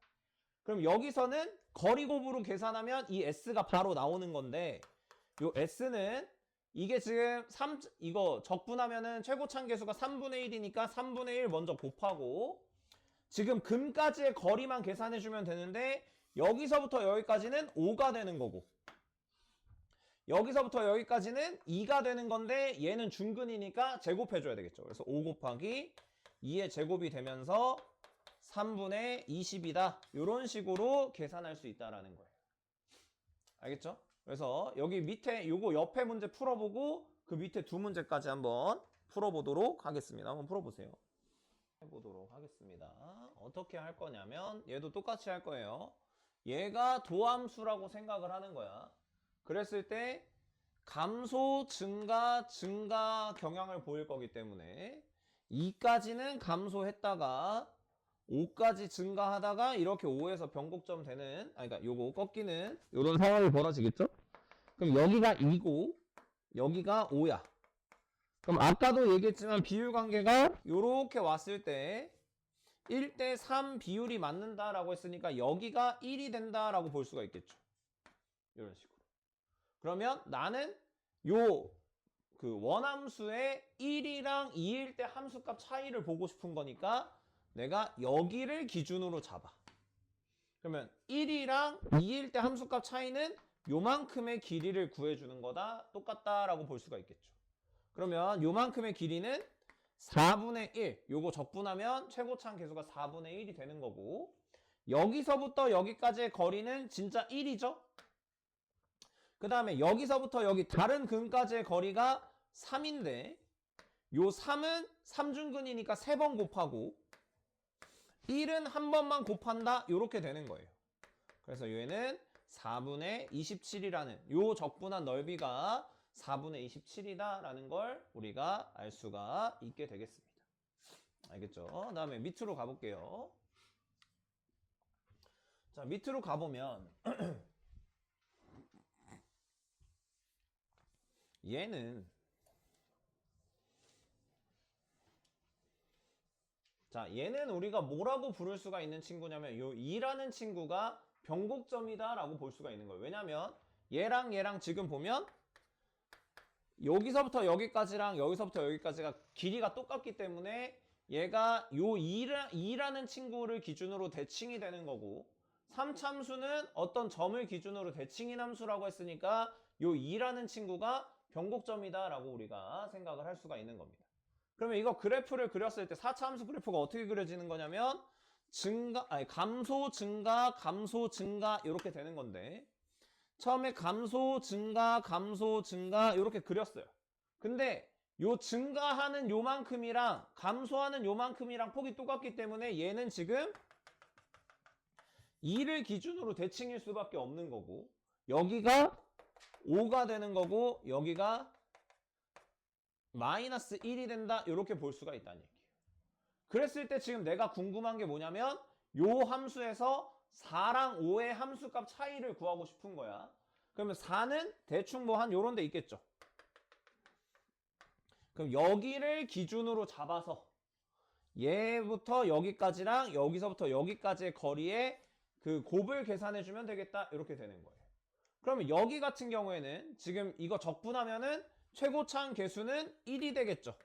그럼 여기서는 거리곱으로 계산하면 이 S가 바로 나오는 건데, 요 S는 이게 지금 이거 적분하면은 최고차항 계수가 3분의 1이니까 3분의 1 먼저 곱하고, 지금 근까지의 거리만 계산해주면 되는데 여기서부터 여기까지는 5가 되는 거고, 여기서부터 여기까지는 2가 되는 건데 얘는 중근이니까 제곱해줘야 되겠죠. 그래서 5 곱하기 2의 제곱이 되면서 3분의 20이다. 이런 식으로 계산할 수 있다라는 거예요. 알겠죠? 그래서 여기 밑에 요거 옆에 문제 풀어보고 그 밑에 두 문제까지 한번 풀어보도록 하겠습니다. 한번 풀어보세요. 해보도록 하겠습니다. 어떻게 할 거냐면 얘도 똑같이 할 거예요. 얘가 도함수라고 생각을 하는 거야. 그랬을 때 감소, 증가 경향을 보일 거기 때문에 2까지는 감소했다가 5까지 증가하다가 이렇게 5에서 변곡점 되는, 그러니까 요거 꺾이는 이런 상황이 벌어지겠죠? 그럼 여기가 2고 여기가 5야. 그럼 아까도 얘기했지만 비율 관계가 요렇게 왔을 때 1대 3 비율이 맞는다라고 했으니까 여기가 1이 된다라고 볼 수가 있겠죠. 이런 식으로. 그러면 나는 요 그 원함수의 1이랑 2일 때 함수값 차이를 보고 싶은 거니까 내가 여기를 기준으로 잡아. 그러면 1이랑 2일 때 함수값 차이는 요만큼의 길이를 구해주는 거다. 똑같다라고 볼 수가 있겠죠. 그러면 요만큼의 길이는 4분의 1. 요거 적분하면 최고차항 계수가 4분의 1이 되는 거고 여기서부터 여기까지의 거리는 진짜 1이죠. 그 다음에 여기서부터 여기 다른 근까지의 거리가 3인데 요 3은 3중근이니까 3번 곱하고 1은 한 번만 곱한다. 요렇게 되는 거예요. 그래서 얘는 4분의 27이라는 요 적분한 넓이가 4분의 27이다 라는 걸 우리가 알 수가 있게 되겠습니다. 알겠죠? 그 다음에 밑으로 가볼게요. 자, 밑으로 가보면 얘는 자, 얘는 우리가 뭐라고 부를 수가 있는 친구냐면 요 2라는 친구가 변곡점이다 라고 볼 수가 있는 거예요. 왜냐면 얘랑 얘랑 지금 보면 여기서부터 여기까지랑 여기서부터 여기까지가 길이가 똑같기 때문에 얘가 요 2라는 친구를 기준으로 대칭이 되는 거고 3참수는 어떤 점을 기준으로 대칭인 함수라고 했으니까 요 2라는 친구가 변곡점이다 라고 우리가 생각을 할 수가 있는 겁니다. 그러면 이거 그래프를 그렸을 때 4차 함수 그래프가 어떻게 그려지는 거냐면 감소, 증가 이렇게 되는 건데 처음에 감소, 증가 이렇게 그렸어요. 근데 요 증가하는 요만큼이랑 감소하는 요만큼이랑 폭이 똑같기 때문에 얘는 지금 2를 기준으로 대칭일 수밖에 없는 거고 여기가 5가 되는 거고 여기가 마이너스 1이 된다 이렇게 볼 수가 있다는 얘기예요. 그랬을 때 지금 내가 궁금한 게 뭐냐면 요 함수에서 4랑 5의 함수값 차이를 구하고 싶은 거야. 그러면 4는 대충 뭐 한 요런 데 있겠죠. 그럼 여기를 기준으로 잡아서 얘부터 여기까지랑 여기서부터 여기까지의 거리에 그 곱을 계산해 주면 되겠다 이렇게 되는 거예요. 그러면 여기 같은 경우에는 지금 이거 적분하면은 최고차항 계수는 1이 되겠죠.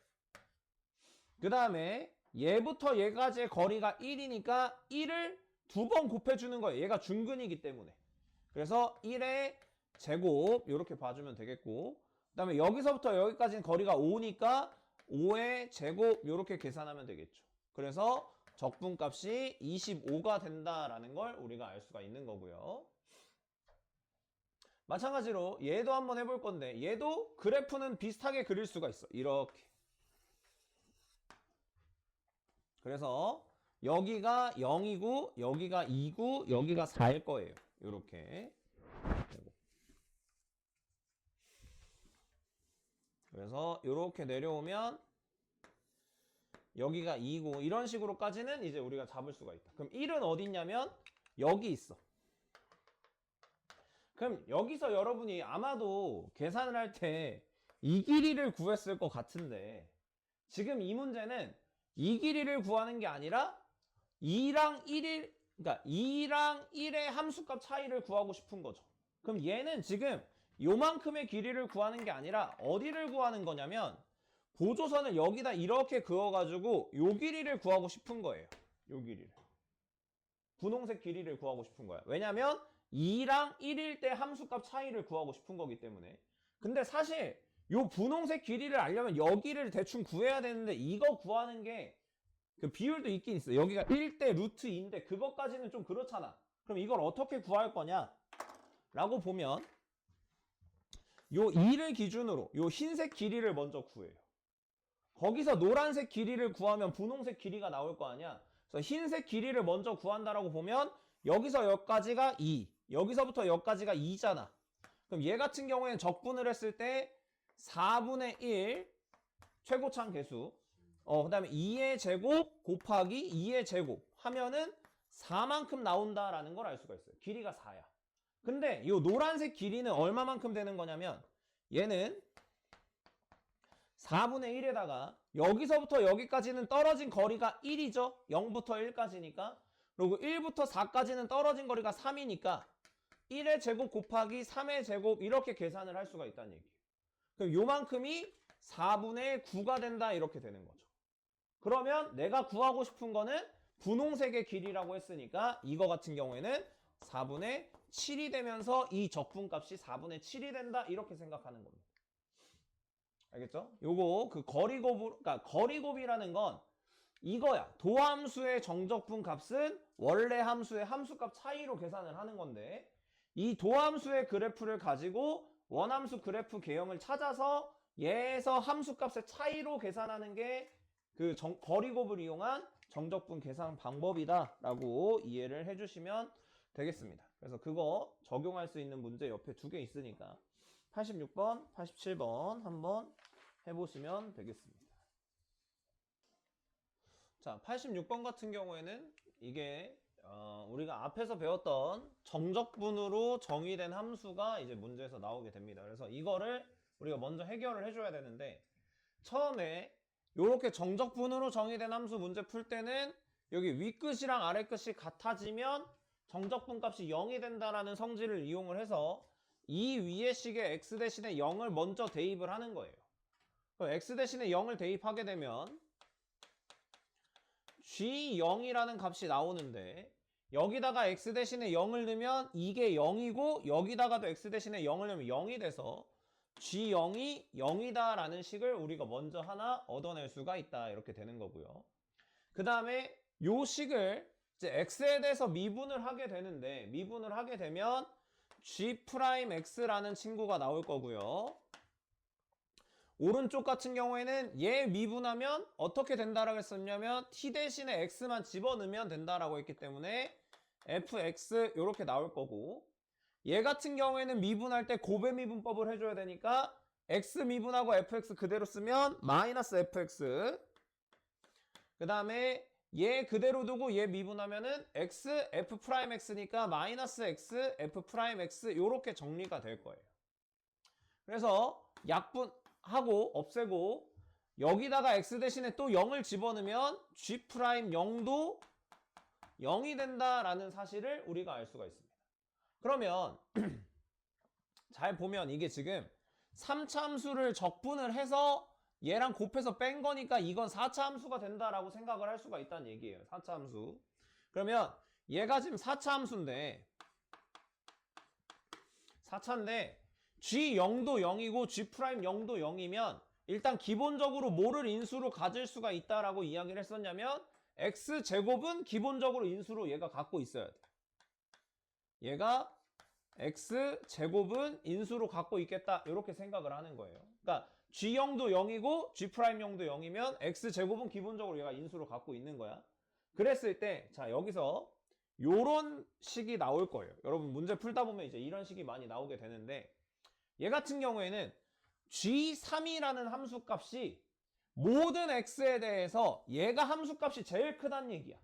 그 다음에 얘부터 얘까지의 거리가 1이니까 1을 두 번 곱해주는 거예요. 얘가 중근이기 때문에. 그래서 1의 제곱 이렇게 봐주면 되겠고 그 다음에 여기서부터 여기까지는 거리가 5니까 5의 제곱 이렇게 계산하면 되겠죠. 그래서 적분값이 25가 된다라는 걸 우리가 알 수가 있는 거고요. 마찬가지로 얘도 한번 해볼 건데 얘도 그래프는 비슷하게 그릴 수가 있어. 이렇게. 그래서 여기가 0이고 여기가 2고 여기가 4일 거예요. 이렇게. 그래서 이렇게 내려오면 여기가 2고 이런 식으로까지는 이제 우리가 잡을 수가 있다. 그럼 1은 어디 있냐면 여기 있어. 그럼 여기서 여러분이 아마도 계산을 할 때 이 길이를 구했을 것 같은데 지금 이 문제는 이 길이를 구하는 게 아니라 2랑 1의 함수값 차이를 구하고 싶은 거죠. 그럼 얘는 지금 요만큼의 길이를 구하는 게 아니라 어디를 구하는 거냐면 보조선을 여기다 이렇게 그어가지고 요 길이를 구하고 싶은 거예요. 요 길이를. 분홍색 길이를 구하고 싶은 거야. 왜냐면 2랑 1일 때 함수값 차이를 구하고 싶은 거기 때문에. 근데 사실 요 분홍색 길이를 알려면 여기를 대충 구해야 되는데 이거 구하는 게 그 비율도 있긴 있어. 여기가 1대 루트 2인데 그것까지는 좀 그렇잖아. 그럼 이걸 어떻게 구할 거냐? 라고 보면 요 2를 기준으로 요 흰색 길이를 먼저 구해요. 거기서 노란색 길이를 구하면 분홍색 길이가 나올 거 아니야. 그래서 흰색 길이를 먼저 구한다라고 보면 여기서 여기까지가 2, 여기서부터 여기까지가 2잖아. 그럼 얘 같은 경우에는 적분을 했을 때 4분의 1 최고참 개수, 그 다음에 2의 제곱 곱하기 2의 제곱 하면은 4만큼 나온다라는 걸 알 수가 있어요. 길이가 4야. 근데 이 노란색 길이는 얼마만큼 되는 거냐면 얘는 4분의 1에다가 여기서부터 여기까지는 떨어진 거리가 1이죠. 0부터 1까지니까. 그리고 1부터 4까지는 떨어진 거리가 3이니까 1의 제곱 곱하기 3의 제곱 이렇게 계산을 할 수가 있다는 얘기예요. 그럼 요만큼이 4분의 9가 된다 이렇게 되는 거죠. 그러면 내가 구하고 싶은 거는 분홍색의 길이라고 했으니까 이거 같은 경우에는 4분의 7이 되면서 이 적분값이 4분의 7이 된다 이렇게 생각하는 겁니다. 알겠죠? 요거 그 그러니까 거리곱이라는 건 이거야. 도함수의 정적분 값은 원래 함수의 함수값 차이로 계산을 하는 건데 이 도함수의 그래프를 가지고 원함수 그래프 개형을 찾아서 얘에서 함수값의 차이로 계산하는 게 그 거리곱을 이용한 정적분 계산 방법이다 라고 이해를 해주시면 되겠습니다. 그래서 그거 적용할 수 있는 문제 옆에 2개 있으니까 86번, 87번 한번 해보시면 되겠습니다. 자, 86번 같은 경우에는 이게 우리가 앞에서 배웠던 정적분으로 정의된 함수가 이제 문제에서 나오게 됩니다. 그래서 이거를 우리가 먼저 해결을 해줘야 되는데 처음에 이렇게 정적분으로 정의된 함수 문제 풀 때는 여기 윗끝이랑 아래끝이 같아지면 정적분 값이 0이 된다라는 성질을 이용을 해서 이 위의 식에 x 대신에 0을 먼저 대입을 하는 거예요. 그럼 x 대신에 0을 대입하게 되면 g0이라는 값이 나오는데 여기다가 x 대신에 0을 넣으면 이게 0이고 여기다가도 x 대신에 0을 넣으면 0이 돼서 g0이 0이다 라는 식을 우리가 먼저 하나 얻어낼 수가 있다 이렇게 되는 거고요. 그 다음에 요 식을 이제 x에 대해서 미분을 하게 되는데 미분을 하게 되면 g'x라는 친구가 나올 거고요. 오른쪽 같은 경우에는 얘 미분하면 어떻게 된다라고 했었냐면 t 대신에 x만 집어넣으면 된다라고 했기 때문에 fx 이렇게 나올 거고 얘 같은 경우에는 미분할 때 곱의 미분법을 해줘야 되니까 x 미분하고 fx 그대로 쓰면 마이너스 fx 그 다음에 얘 그대로 두고 얘 미분하면은 x f'x니까 마이너스 x f'x 이렇게 정리가 될 거예요. 그래서 약분하고 없애고 여기다가 x 대신에 또 0을 집어넣으면 g'0도 0이 된다라는 사실을 우리가 알 수가 있습니다. 그러면 잘 보면 이게 지금 3차 함수를 적분을 해서 얘랑 곱해서 뺀 거니까 이건 4차 함수가 된다라고 생각을 할 수가 있다는 얘기예요. 4차 함수. 그러면 얘가 지금 4차 함수인데 4차인데 g0도 0이고 g'0도 0이면 일단 기본적으로 뭐를 인수로 가질 수가 있다라고 이야기를 했었냐면 x제곱은 기본적으로 인수로 얘가 갖고 있어야 돼. 얘가 x제곱은 인수로 갖고 있겠다 이렇게 생각을 하는 거예요. 그러니까 g0도 0이고 g'0도 0이면 x제곱은 기본적으로 얘가 인수로 갖고 있는 거야. 그랬을 때 자 여기서 요런 식이 나올 거예요. 여러분 문제 풀다 보면 이제 이런 식이 많이 나오게 되는데 얘 같은 경우에는 g3이라는 함수값이 모든 x에 대해서 얘가 함수값이 제일 크다는 얘기야.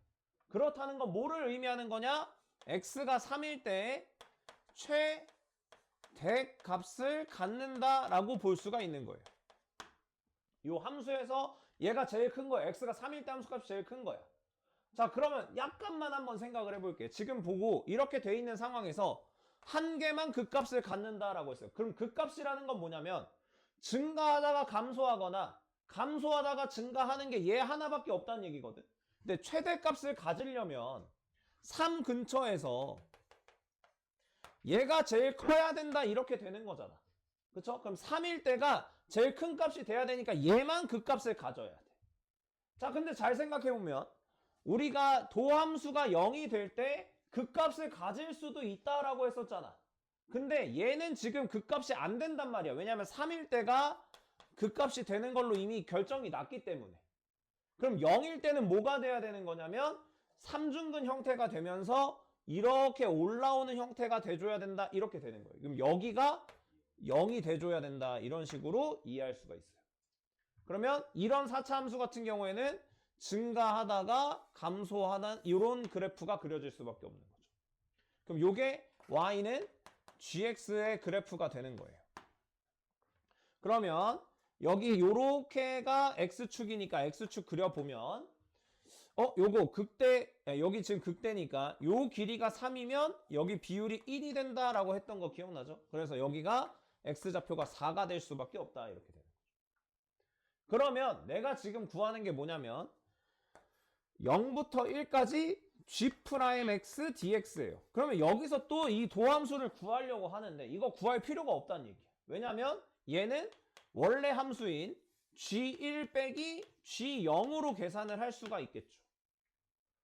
그렇다는 건 뭐를 의미하는 거냐? x가 3일 때 최대값을 갖는다라고 볼 수가 있는 거예요. 이 함수에서 얘가 제일 큰 거야. x가 3일 때 함수값이 제일 큰 거야. 자 그러면 약간만 한번 생각을 해볼게요. 지금 보고 이렇게 돼 있는 상황에서 한 개만 그 값을 갖는다라고 했어요. 그럼 그 값이라는 건 뭐냐면 증가하다가 감소하거나 감소하다가 증가하는 게 얘 하나밖에 없다는 얘기거든. 근데 최대값을 가지려면 3 근처에서 얘가 제일 커야 된다 이렇게 되는 거잖아. 그쵸? 그럼 3일 때가 제일 큰 값이 돼야 되니까 얘만 그 값을 가져야 돼. 자, 근데 잘 생각해보면 우리가 도함수가 0이 될 때 극값을 가질 수도 있다라고 했었잖아. 근데 얘는 지금 극값이 안 된단 말이야. 왜냐면 3일 때가 극값이 되는 걸로 이미 결정이 났기 때문에. 그럼 0일 때는 뭐가 돼야 되는 거냐면 3중근 형태가 되면서 이렇게 올라오는 형태가 돼줘야 된다. 이렇게 되는 거예요. 그럼 여기가 0이 돼줘야 된다. 이런 식으로 이해할 수가 있어요. 그러면 이런 4차 함수 같은 경우에는 증가하다가 감소하는 이런 그래프가 그려질 수밖에 없는 거죠. 그럼 요게 y는 gx의 그래프가 되는 거예요. 그러면 여기 요렇게가 x축이니까 x축 그려보면 요거 극대, 여기 지금 극대니까 요 길이가 3이면 여기 비율이 1이 된다라고 했던 거 기억나죠? 그래서 여기가 x좌표가 4가 될 수밖에 없다 이렇게 되는 거죠. 그러면 내가 지금 구하는 게 뭐냐면 0부터 1까지 g'x dx예요. 그러면 여기서 또 이 도함수를 구하려고 하는데 이거 구할 필요가 없다는 얘기예요. 왜냐면 얘는 원래 함수인 g1 빼기 g0으로 계산을 할 수가 있겠죠.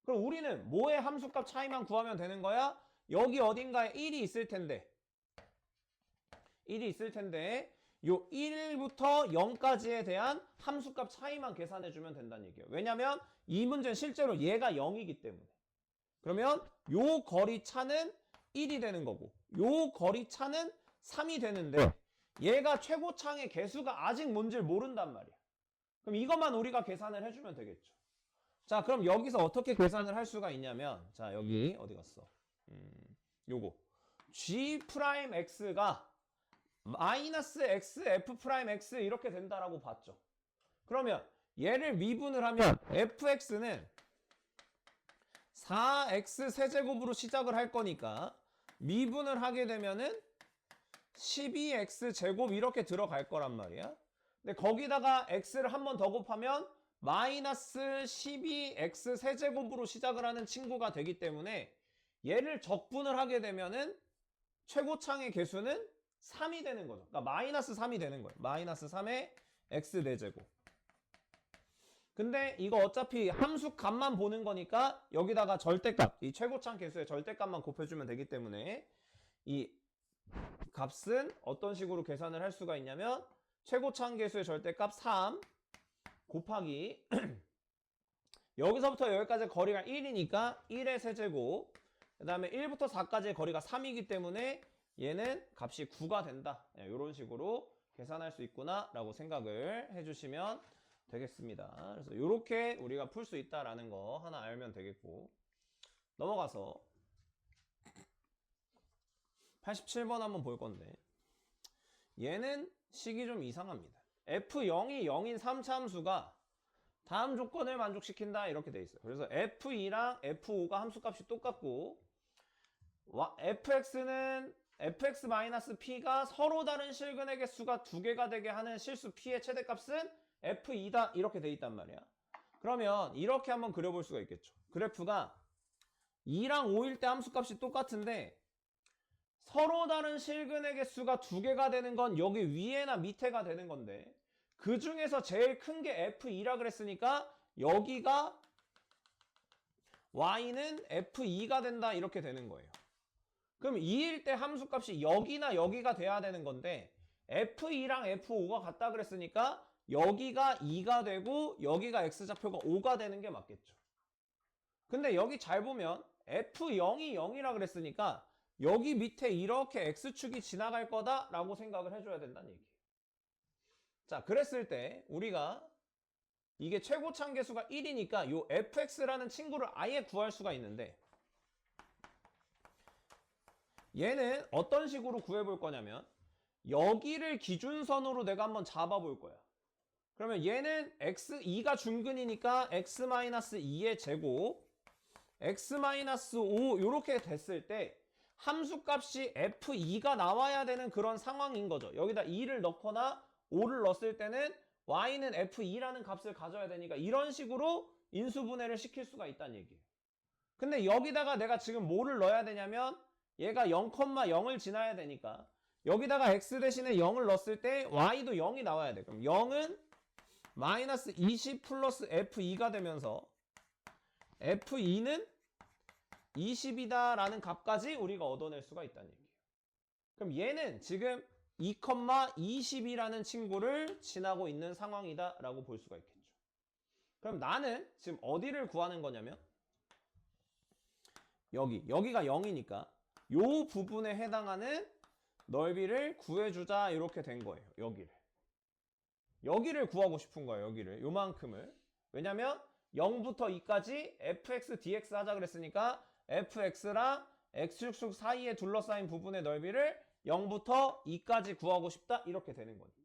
그럼 우리는 뭐의 함수값 차이만 구하면 되는 거야? 여기 어딘가에 1이 있을 텐데 요 1부터 0까지에 대한 함수값 차이만 계산해주면 된다는 얘기예요. 왜냐면 이 문제는 실제로 얘가 0이기 때문에. 그러면 요 거리 차는 1이 되는 거고 요 거리 차는 3이 되는데 얘가 최고창의 개수가 아직 뭔지를 모른단 말이야. 그럼 이것만 우리가 계산을 해주면 되겠죠. 자, 그럼 여기서 어떻게 계산을 할 수가 있냐면 자, 여기 어디 갔어? 요거 g'x가 마이너스 x f'x 이렇게 된다라고 봤죠. 그러면 얘를 미분을 하면 fx는 4x 세제곱으로 시작을 할 거니까 미분을 하게 되면은 12x 제곱 이렇게 들어갈 거란 말이야. 근데 거기다가 x를 한 번 더 곱하면 마이너스 12x 세제곱으로 시작을 하는 친구가 되기 때문에 얘를 적분을 하게 되면은 최고창의 개수는 3이 되는 거죠. 그러니까 마이너스 3이 되는 거예요. 마이너스 3의 x 4제곱. 근데 이거 어차피 함수 값만 보는 거니까 여기다가 절대값, 이 최고창 개수의 절대값만 곱해주면 되기 때문에 이 값은 어떤 식으로 계산을 할 수가 있냐면 최고창 개수의 절대값 3 곱하기 여기서부터 여기까지 거리가 1이니까 1의 세제곱, 그 다음에 1부터 4까지의 거리가 3이기 때문에 얘는 값이 9가 된다. 이런 식으로 계산할 수 있구나 라고 생각을 해주시면 되겠습니다. 그래서 이렇게 우리가 풀 수 있다라는 거 하나 알면 되겠고, 넘어가서 87번 한번 볼 건데 얘는 식이 좀 이상합니다. f0이 0인 3차 함수가 다음 조건을 만족시킨다 이렇게 돼 있어요. 그래서 f2랑 f5가 함수값이 똑같고 fx는 fx-p가 서로 다른 실근의 개수가 2개가 되게 하는 실수 p의 최대값은 f2다 이렇게 돼 있단 말이야. 그러면 이렇게 한번 그려볼 수가 있겠죠. 그래프가 2랑 5일 때 함수값이 똑같은데 서로 다른 실근의 개수가 2개가 되는 건 여기 위에나 밑에가 되는 건데 그 중에서 제일 큰 게 f2라 그랬으니까 여기가 y는 f2가 된다 이렇게 되는 거예요. 그럼 2일 때 함수값이 여기나 여기가 돼야 되는 건데 f2랑 f5가 같다 그랬으니까 여기가 2가 되고 여기가 x좌표가 5가 되는 게 맞겠죠. 근데 여기 잘 보면 f0이 0이라 그랬으니까 여기 밑에 이렇게 x축이 지나갈 거다라고 생각을 해줘야 된다는 얘기예요. 자, 그랬을 때 우리가 이게 최고창 개수가 1이니까 요 fx라는 친구를 아예 구할 수가 있는데 얘는 어떤 식으로 구해볼 거냐면 여기를 기준선으로 내가 한번 잡아볼 거야. 그러면 얘는 x2가 중근이니까 x-2의 제곱 x-5 이렇게 됐을 때 함수값이 f2가 나와야 되는 그런 상황인 거죠. 여기다 2를 넣거나 5를 넣었을 때는 y는 f2라는 값을 가져야 되니까 이런 식으로 인수분해를 시킬 수가 있다는 얘기예요. 근데 여기다가 내가 지금 뭐를 넣어야 되냐면 얘가 0,0을 지나야 되니까 여기다가 x 대신에 0을 넣었을 때 y도 0이 나와야 돼. 그럼 0은 마이너스 20 플러스 F2가 되면서 F2는 20이다 라는 값까지 우리가 얻어낼 수가 있다는 얘기예요. 그럼 얘는 지금 2,20이라는 친구를 지나고 있는 상황이다 라고 볼 수가 있겠죠. 그럼 나는 지금 어디를 구하는 거냐면 여기가 0이니까 요 부분에 해당하는 넓이를 구해주자 이렇게 된 거예요. 여기를 구하고 싶은 거예요. 여기를 요만큼을. 왜냐면 0부터 2까지 fx dx 하자 그랬으니까 fx랑 x축 사이에 둘러싸인 부분의 넓이를 0부터 2까지 구하고 싶다 이렇게 되는 겁니다.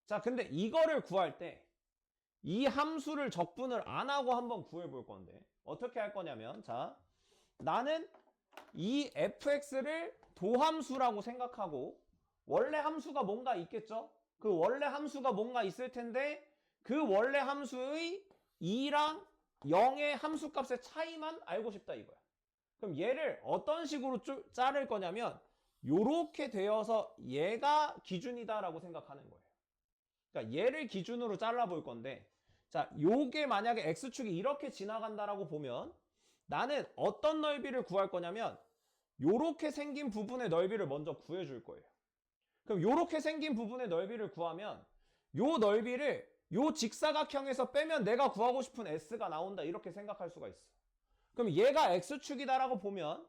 자, 근데 이거를 구할 때 이 함수를 적분을 안 하고 한번 구해 볼 건데 어떻게 할 거냐면, 자, 나는 이 fx를 도함수라고 생각하고 원래 함수가 뭔가 있겠죠? 그 원래 함수가 뭔가 있을 텐데 그 원래 함수의 2랑 0의 함수값의 차이만 알고 싶다 이거야. 그럼 얘를 어떤 식으로 자를 거냐면 요렇게 되어서 얘가 기준이다라고 생각하는 거예요. 그러니까 얘를 기준으로 잘라볼 건데, 자, 요게 만약에 x축이 이렇게 지나간다라고 보면 나는 어떤 넓이를 구할 거냐면 요렇게 생긴 부분의 넓이를 먼저 구해줄 거예요. 그럼 요렇게 생긴 부분의 넓이를 구하면 요 넓이를 요 직사각형에서 빼면 내가 구하고 싶은 s가 나온다 이렇게 생각할 수가 있어. 그럼 얘가 x축이다라고 보면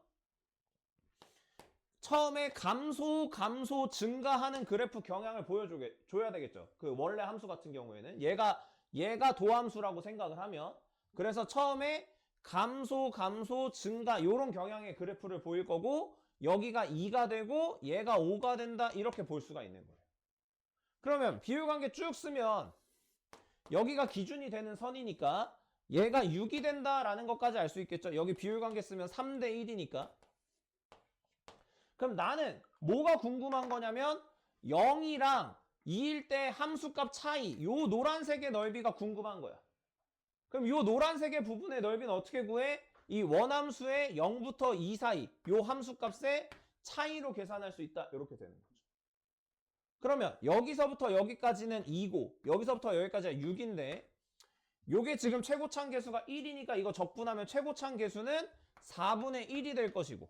처음에 감소 증가하는 그래프 경향을 보여줘야 되겠죠. 그 원래 함수 같은 경우에는 얘가 도함수라고 생각을 하면, 그래서 처음에 감소 증가 요런 경향의 그래프를 보일 거고 여기가 2가 되고 얘가 5가 된다 이렇게 볼 수가 있는 거예요. 그러면 비율관계 쭉 쓰면 여기가 기준이 되는 선이니까 얘가 6이 된다라는 것까지 알 수 있겠죠. 여기 비율관계 쓰면 3대 1이니까. 그럼 나는 뭐가 궁금한 거냐면 0이랑 2일 때 함수값 차이, 요 노란색의 넓이가 궁금한 거야. 그럼 요 노란색의 부분의 넓이는 어떻게 구해? 이 원함수의 0부터 2 사이 요 함수값의 차이로 계산할 수 있다 이렇게 되는 거죠. 그러면 여기서부터 여기까지는 2고 여기서부터 여기까지가 6인데 요게 지금 최고참 계수가 1이니까 이거 적분하면 최고참 계수는 4분의 1이 될 것이고,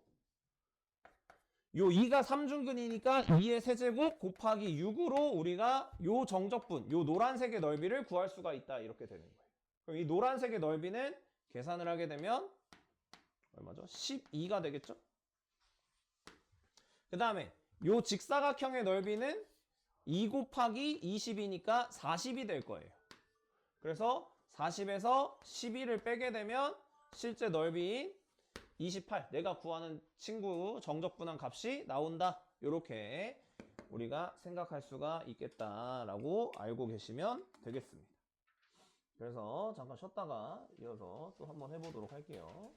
요 2가 3중근이니까 2의 세제곱 곱하기 6으로 우리가 요 정적분, 요 노란색의 넓이를 구할 수가 있다 이렇게 되는 거예요. 그럼 이 노란색의 넓이는 계산을 하게 되면 얼마죠? 12가 되겠죠? 그 다음에 요 직사각형의 넓이는 2 곱하기 20이니까 40이 될 거예요. 그래서 40에서 12를 빼게 되면 실제 넓이인 28, 내가 구하는 친구 정적분한 값이 나온다. 이렇게 우리가 생각할 수가 있겠다라고 알고 계시면 되겠습니다. 그래서 잠깐 쉬었다가 이어서 또 한번 해보도록 할게요.